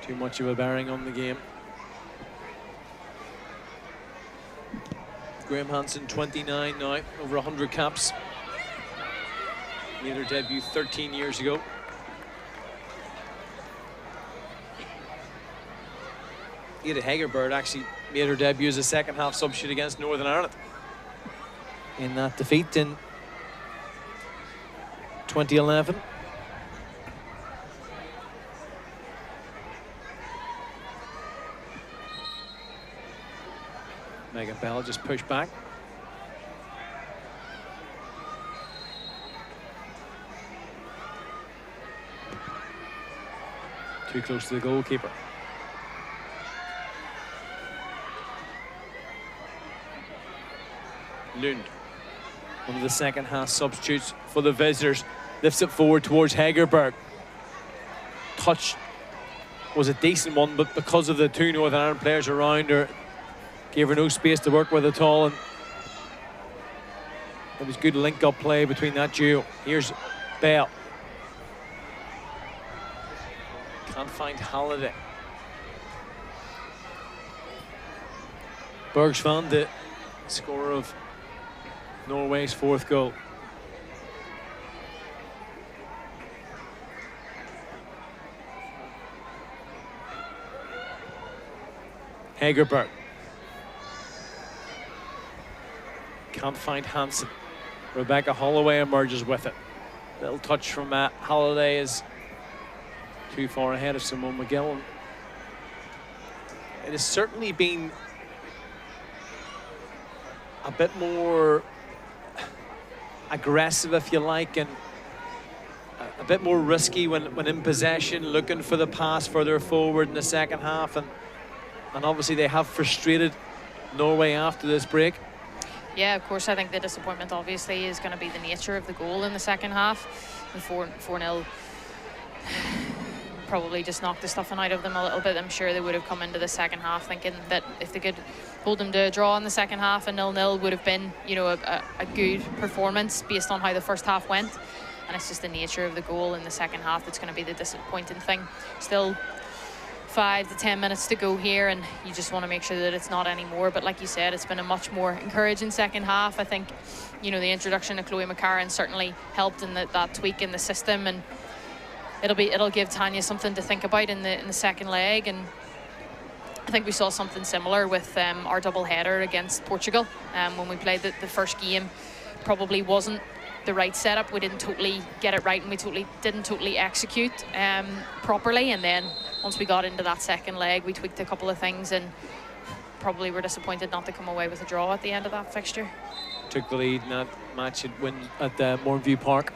too much of a bearing on the game. Graham Hansen, 29 now, over 100 caps. Made her debut 13 years ago. Ada Hegerberg actually made her debut as a second half substitute against Northern Ireland in that defeat in 2011. Megan Bell just pushed back. Too close to the goalkeeper. Lund, one of the second half substitutes for the visitors, lifts it forward towards Hegerberg. Touch was a decent one, but because of the two Northern Ireland players around her, gave her no space to work with at all, and it was good link-up play between that duo. Here's Bell. Can't find Halliday. Bergsvan, the scorer of Norway's fourth goal. Hegerberg. Can't find Hansen. Rebecca Holloway emerges with it. Little touch from Halliday is too far ahead of Simone McGill. It has certainly been a bit more aggressive, if you like, and a bit more risky when in possession, looking for the pass further forward in the second half, and obviously they have frustrated Norway after this break. Yeah, of course, I think the disappointment obviously is going to be the nature of the goal in the second half. The 4-0 probably just knocked the stuffing out of them a little bit. I'm sure they would have come into the second half thinking that if they could hold them to a draw in the second half, a 0-0 would have been, you know, a good performance based on how the first half went. And it's just the nature of the goal in the second half that's going to be the disappointing thing. Still 5 to 10 minutes to go here, and you just want to make sure that it's not any more. But like you said, it's been a much more encouraging second half. I think, you know, the introduction of Chloe McCarron certainly helped in that tweak in the system, and it'll give Tanya something to think about in the second leg. And I think we saw something similar with our double header against Portugal. When we played the first game, probably wasn't the right setup. We didn't totally get it right, and we didn't totally execute properly. And then once we got into that second leg, we tweaked a couple of things, and probably were disappointed not to come away with a draw at the end of that fixture. Took the lead in that match at Mourneview Park.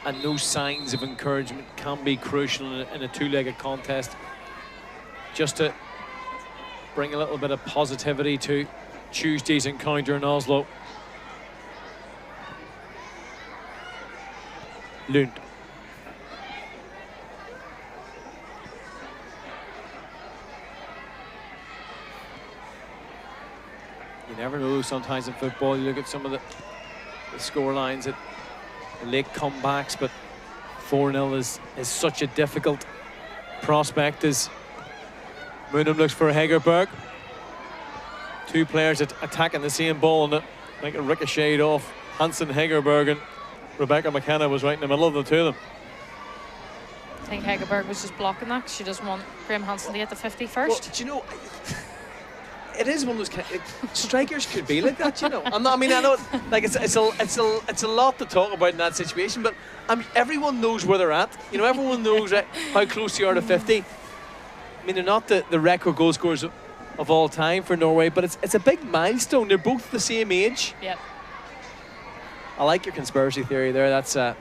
And those signs of encouragement can be crucial in a two-legged contest, just to bring a little bit of positivity to Tuesday's encounter in Oslo. Lund. You never know sometimes in football. You look at some of the score lines at late comebacks, but 4-0 is such a difficult prospect as Moonham looks for Hegerberg. Two players attacking the same ball, and I think it ricocheted off Hansen Hegerberg, and Rebecca McKenna was right in the middle of the two of them. I think Hegerberg was just blocking that because she doesn't want Graham Hansen to get the 50 first. Well, do you know, it is one of those strikers could be like that, you know. I know, like it's a lot to talk about in that situation, but everyone knows where they're at. You know, everyone knows how close they are to 50. I mean, they're not the record goal scorers of all time for Norway, but it's a big milestone. They're both the same age. Yep. I like your conspiracy theory there. That's don't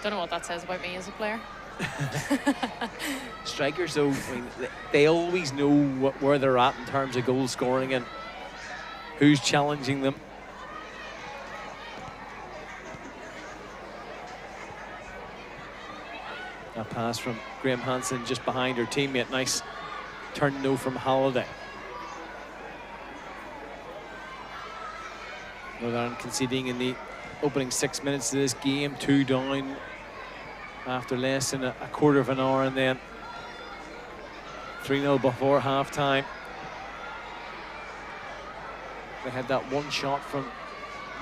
know what that says about me as a player. Strikers, though, I mean, they always know where they're at in terms of goal scoring and who's challenging them. A pass from Graham Hansen just behind her teammate. Nice turn no from Halliday. Northern Ireland conceding in the opening 6 minutes of this game, 2 down after less than a quarter of an hour, and then 3-0 before half-time. They had that one shot from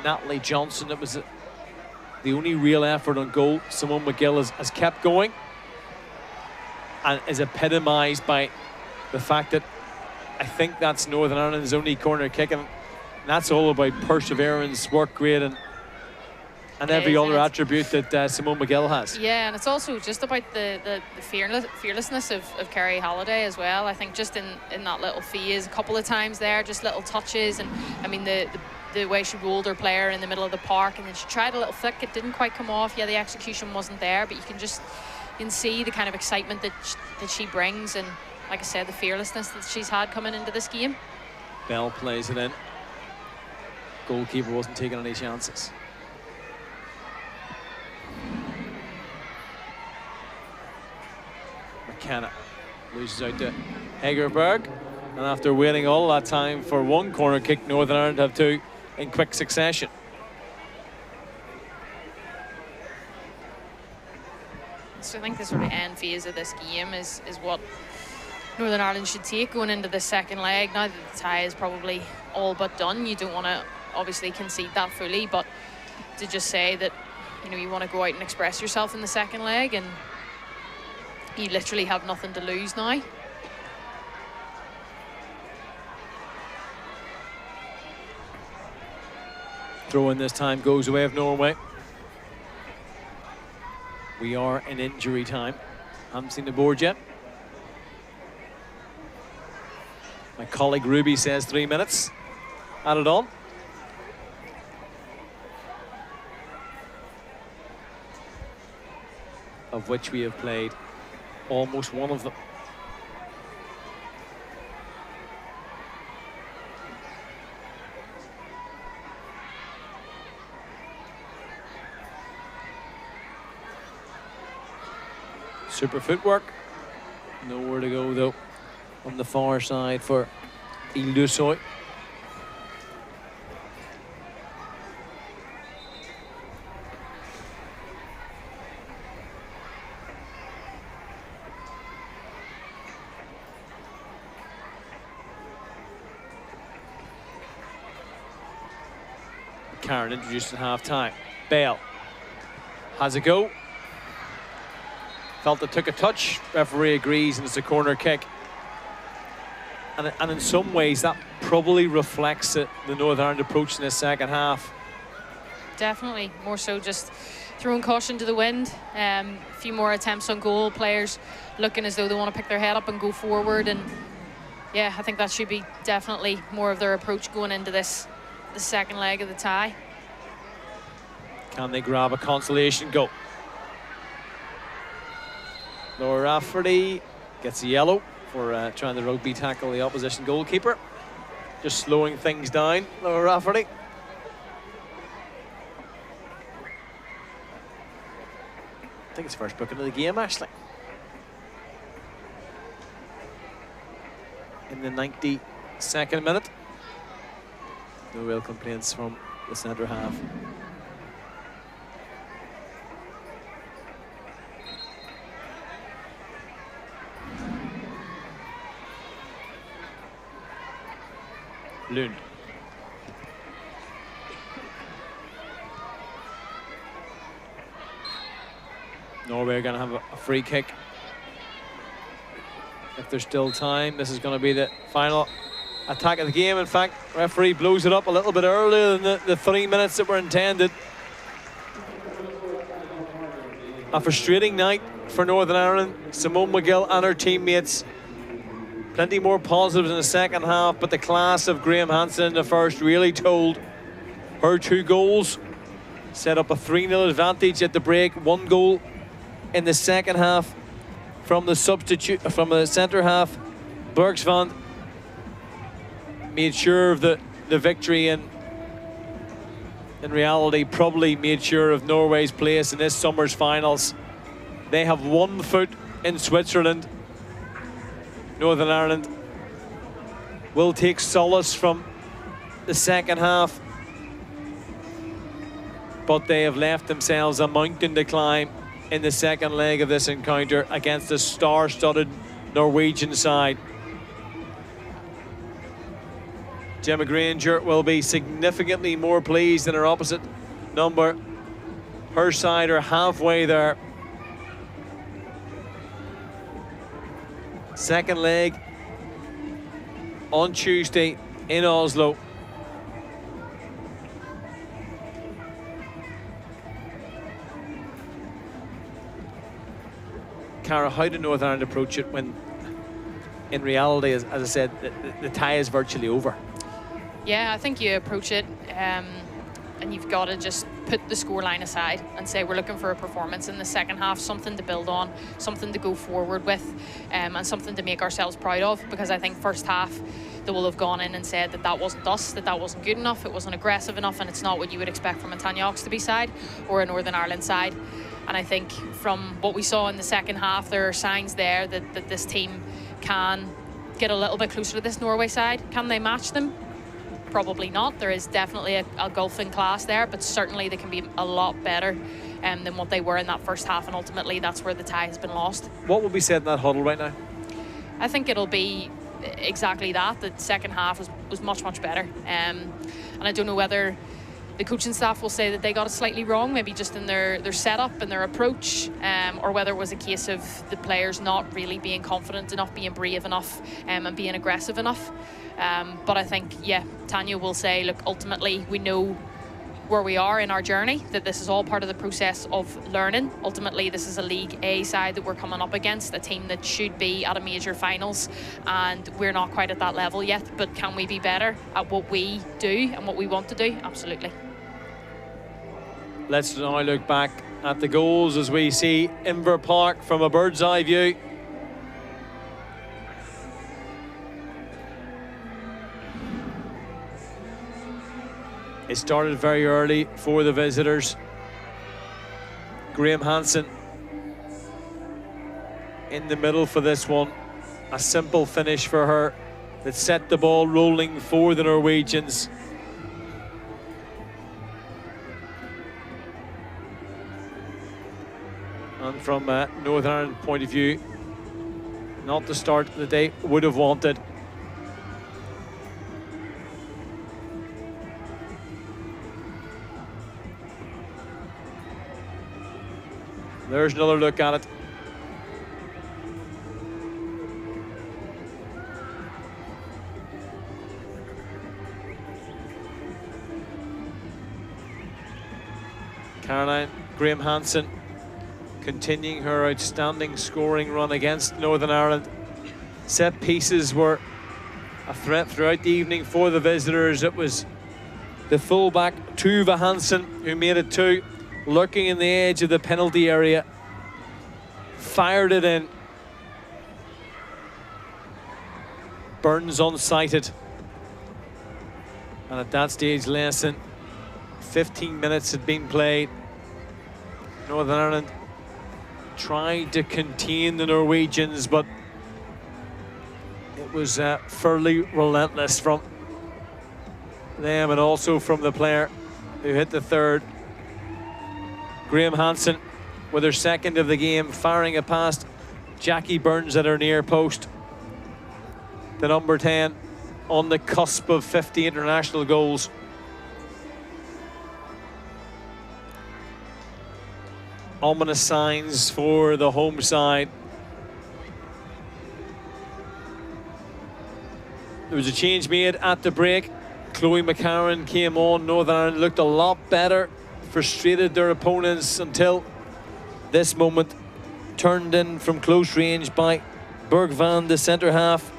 Natalie Johnson. It was the only real effort on goal. Simone McGill has kept going and is epitomised by the fact that I think that's Northern Ireland's only corner kick, and that's all about perseverance, work rate, and every other attribute that Simone McGill has. Yeah, and it's also just about the fearlessness of Kerry Halliday as well. I think just in that little phase, a couple of times there, just little touches, and I mean the way she rolled her player in the middle of the park, and then she tried a little flick, it didn't quite come off. Yeah, the execution wasn't there, but you can see the kind of excitement that she brings, and like I said, the fearlessness that she's had coming into this game. Bell plays it in. Goalkeeper wasn't taking any chances. McKenna loses out to Hegerberg, and after waiting all that time for one corner kick, Northern Ireland have two in quick succession. So I think the sort of end phase of this game is what Northern Ireland should take going into the second leg. Now that the tie is probably all but done, you don't want to obviously concede that fully, but to just say that, you know, you want to go out and express yourself in the second leg, and you literally have nothing to lose now. Throw in this time goes away of Norway. We are in injury time. Haven't seen the board yet. My colleague Ruby says 3 minutes. Added on. Of which we have played almost one of them. Super footwork. Nowhere to go though on the far side for Ile de Soy. Karen introduced at half-time. Bale has a go. Felt it took a touch. Referee agrees, and it's a corner kick. And in some ways, that probably reflects the Northern Ireland approach in the second half. Definitely, more so just throwing caution to the wind. A few more attempts on goal, players looking as though they want to pick their head up and go forward. And yeah, I think that should be definitely more of their approach going into the second leg of the tie. Can they grab a consolation goal? Laura Rafferty gets a yellow for trying to rugby tackle the opposition goalkeeper. Just slowing things down, Laura Rafferty. I think it's first booking of the game, actually. In the 92nd minute. No real complaints from the centre half. Lund. Norway are going to have a free kick. If there's still time, this is going to be the final attack of the game. In fact, referee blows it up a little bit earlier than the 3 minutes that were intended. A frustrating night for Northern Ireland. Simone McGill and her teammates. Plenty more positives in the second half, but the class of Graham Hansen in the first really told. Her 2 goals set up a 3-0 advantage at the break. 1 goal in the second half from the centre half. Bergsvand made sure of the victory, and in reality probably made sure of Norway's place in this summer's finals. They have 1 foot in Switzerland. Northern Ireland will take solace from the second half, but they have left themselves a mountain to climb in the second leg of this encounter against a star-studded Norwegian side. Gemma Granger will be significantly more pleased than her opposite number. Her side are halfway there. Second leg on Tuesday in Oslo. Cara, how did Northern Ireland approach it when, in reality, as I said, the tie is virtually over? Yeah, I think you approach it and you've got to just put the scoreline aside and say we're looking for a performance in the second half, something to build on, something to go forward with, and something to make ourselves proud of. Because I think first half they will have gone in and said that wasn't us, that wasn't good enough, it wasn't aggressive enough, and it's not what you would expect from a Tanya Oxtoby side or a Northern Ireland side. And I think from what we saw in the second half, there are signs there that this team can get a little bit closer to this Norway side. Can they match them? Probably not. There is definitely a gulf in class there, but certainly they can be a lot better than what they were in that first half, and ultimately that's where the tie has been lost. What will be said in that huddle right now? I think it'll be exactly that. The second half was much, much better. And I don't know whether the coaching staff will say that they got it slightly wrong, maybe just in their setup and their approach, or whether it was a case of the players not really being confident enough, being brave enough, and being aggressive enough. But I think, yeah, Tanya will say, look, ultimately we know where we are in our journey, that this is all part of the process of learning. Ultimately, this is a League A side that we're coming up against, a team that should be at a major finals, and we're not quite at that level yet. But can we be better at what we do and what we want to do? Absolutely. Let's now look back at the goals as we see Inver Park from a bird's eye view. It started very early for the visitors. Graham Hansen in the middle for this one. A simple finish for her that set the ball rolling for the Norwegians. And from a Northern Ireland point of view, not the start that they would have wanted. There's another look at it. Caroline Graham Hansen continuing her outstanding scoring run against Northern Ireland. Set pieces were a threat throughout the evening for the visitors. It was the fullback Tuva Hansen who made it two, lurking in the edge of the penalty area, fired it in. Burns unsighted, and at that stage, less than 15 minutes had been played. Northern Ireland tried to contain the Norwegians, but it was fairly relentless from them and also from the player who hit the third. Graham Hansen with her second of the game, firing it past Jackie Burns at her near post. The number 10 on the cusp of 50 international goals. Ominous signs for the home side. There was a change made at the break. Chloe McCarron came on. Northern Ireland looked a lot better, frustrated their opponents until this moment. Turned in from close range by Bergvan, the centre half.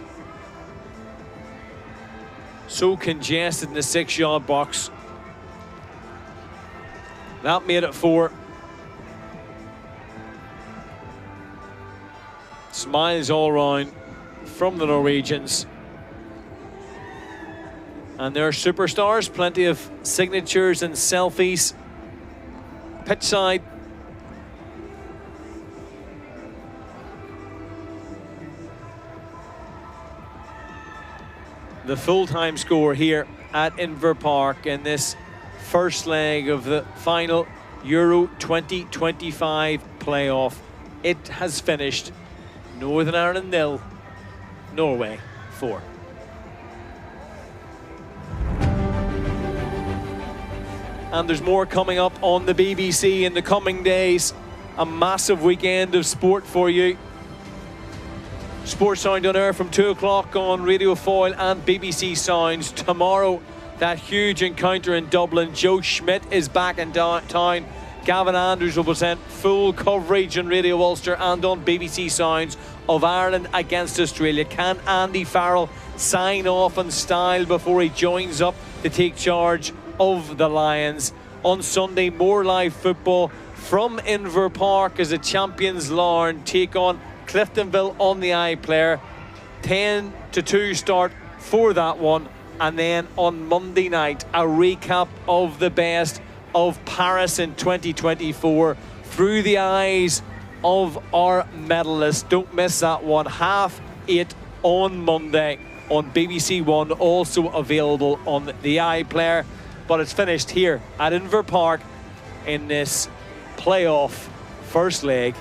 So congested in the 6-yard box. That made it 4. Smiles all round from the Norwegians. And they're superstars, plenty of signatures and selfies. Pitch side. The full-time score here at Inver Park in this first leg of the final Euro 2025 playoff. It has finished Northern Ireland 0, Norway 4. and there's more coming up on the BBC in the coming days. A massive weekend of sport for you. Sports Sound on air from 2 o'clock on Radio Foyle and BBC Sounds. Tomorrow, that huge encounter in Dublin. Joe Schmidt is back in town. Gavin Andrews will present full coverage on Radio Ulster and on BBC Sounds of Ireland against Australia. Can Andy Farrell sign off in style before he joins up to take charge of the Lions? On Sunday, more live football from Inver Park as the champions Larne take on Cliftonville on the iPlayer. 10-2 start for that one. And then on Monday night, a recap of the best of Paris in 2024 through the eyes of our medalists. Don't miss that one. 8:30 on Monday on BBC One, also available on the iPlayer. But it's finished here at Inver Park in this playoff first leg.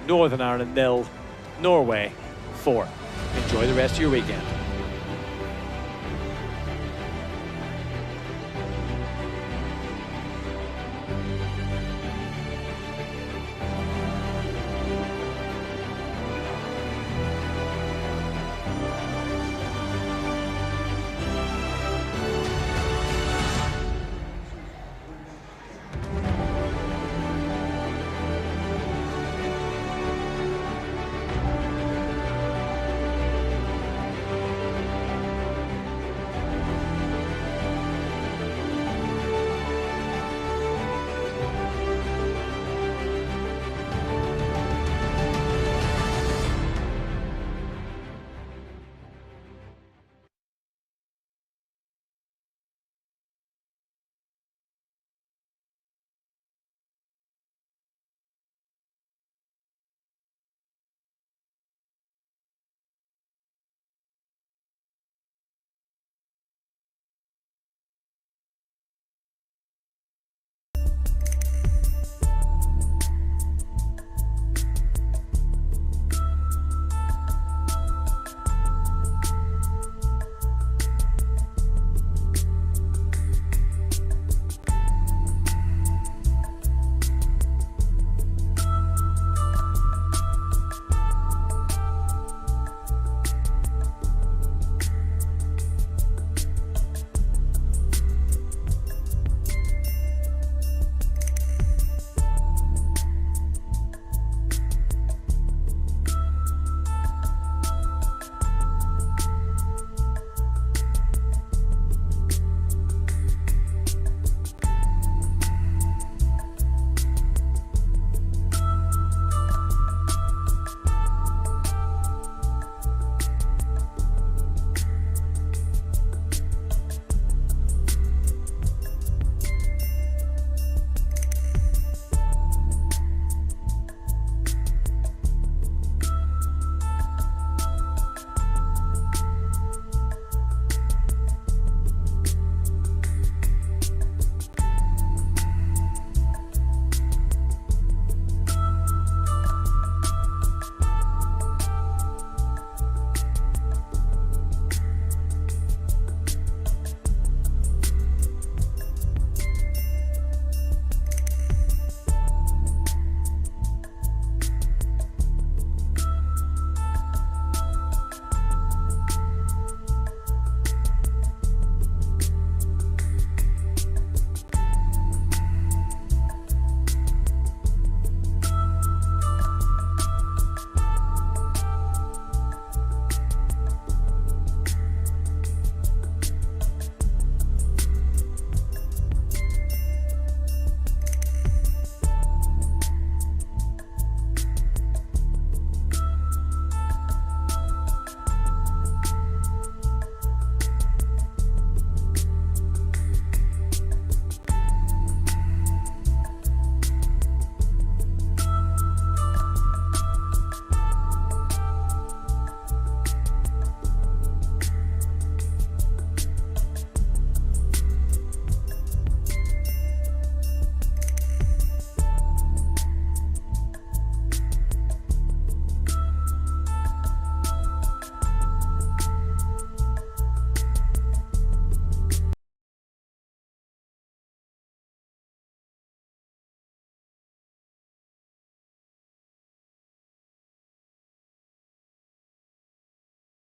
Northern Ireland 0, Norway 4. Enjoy the rest of your weekend.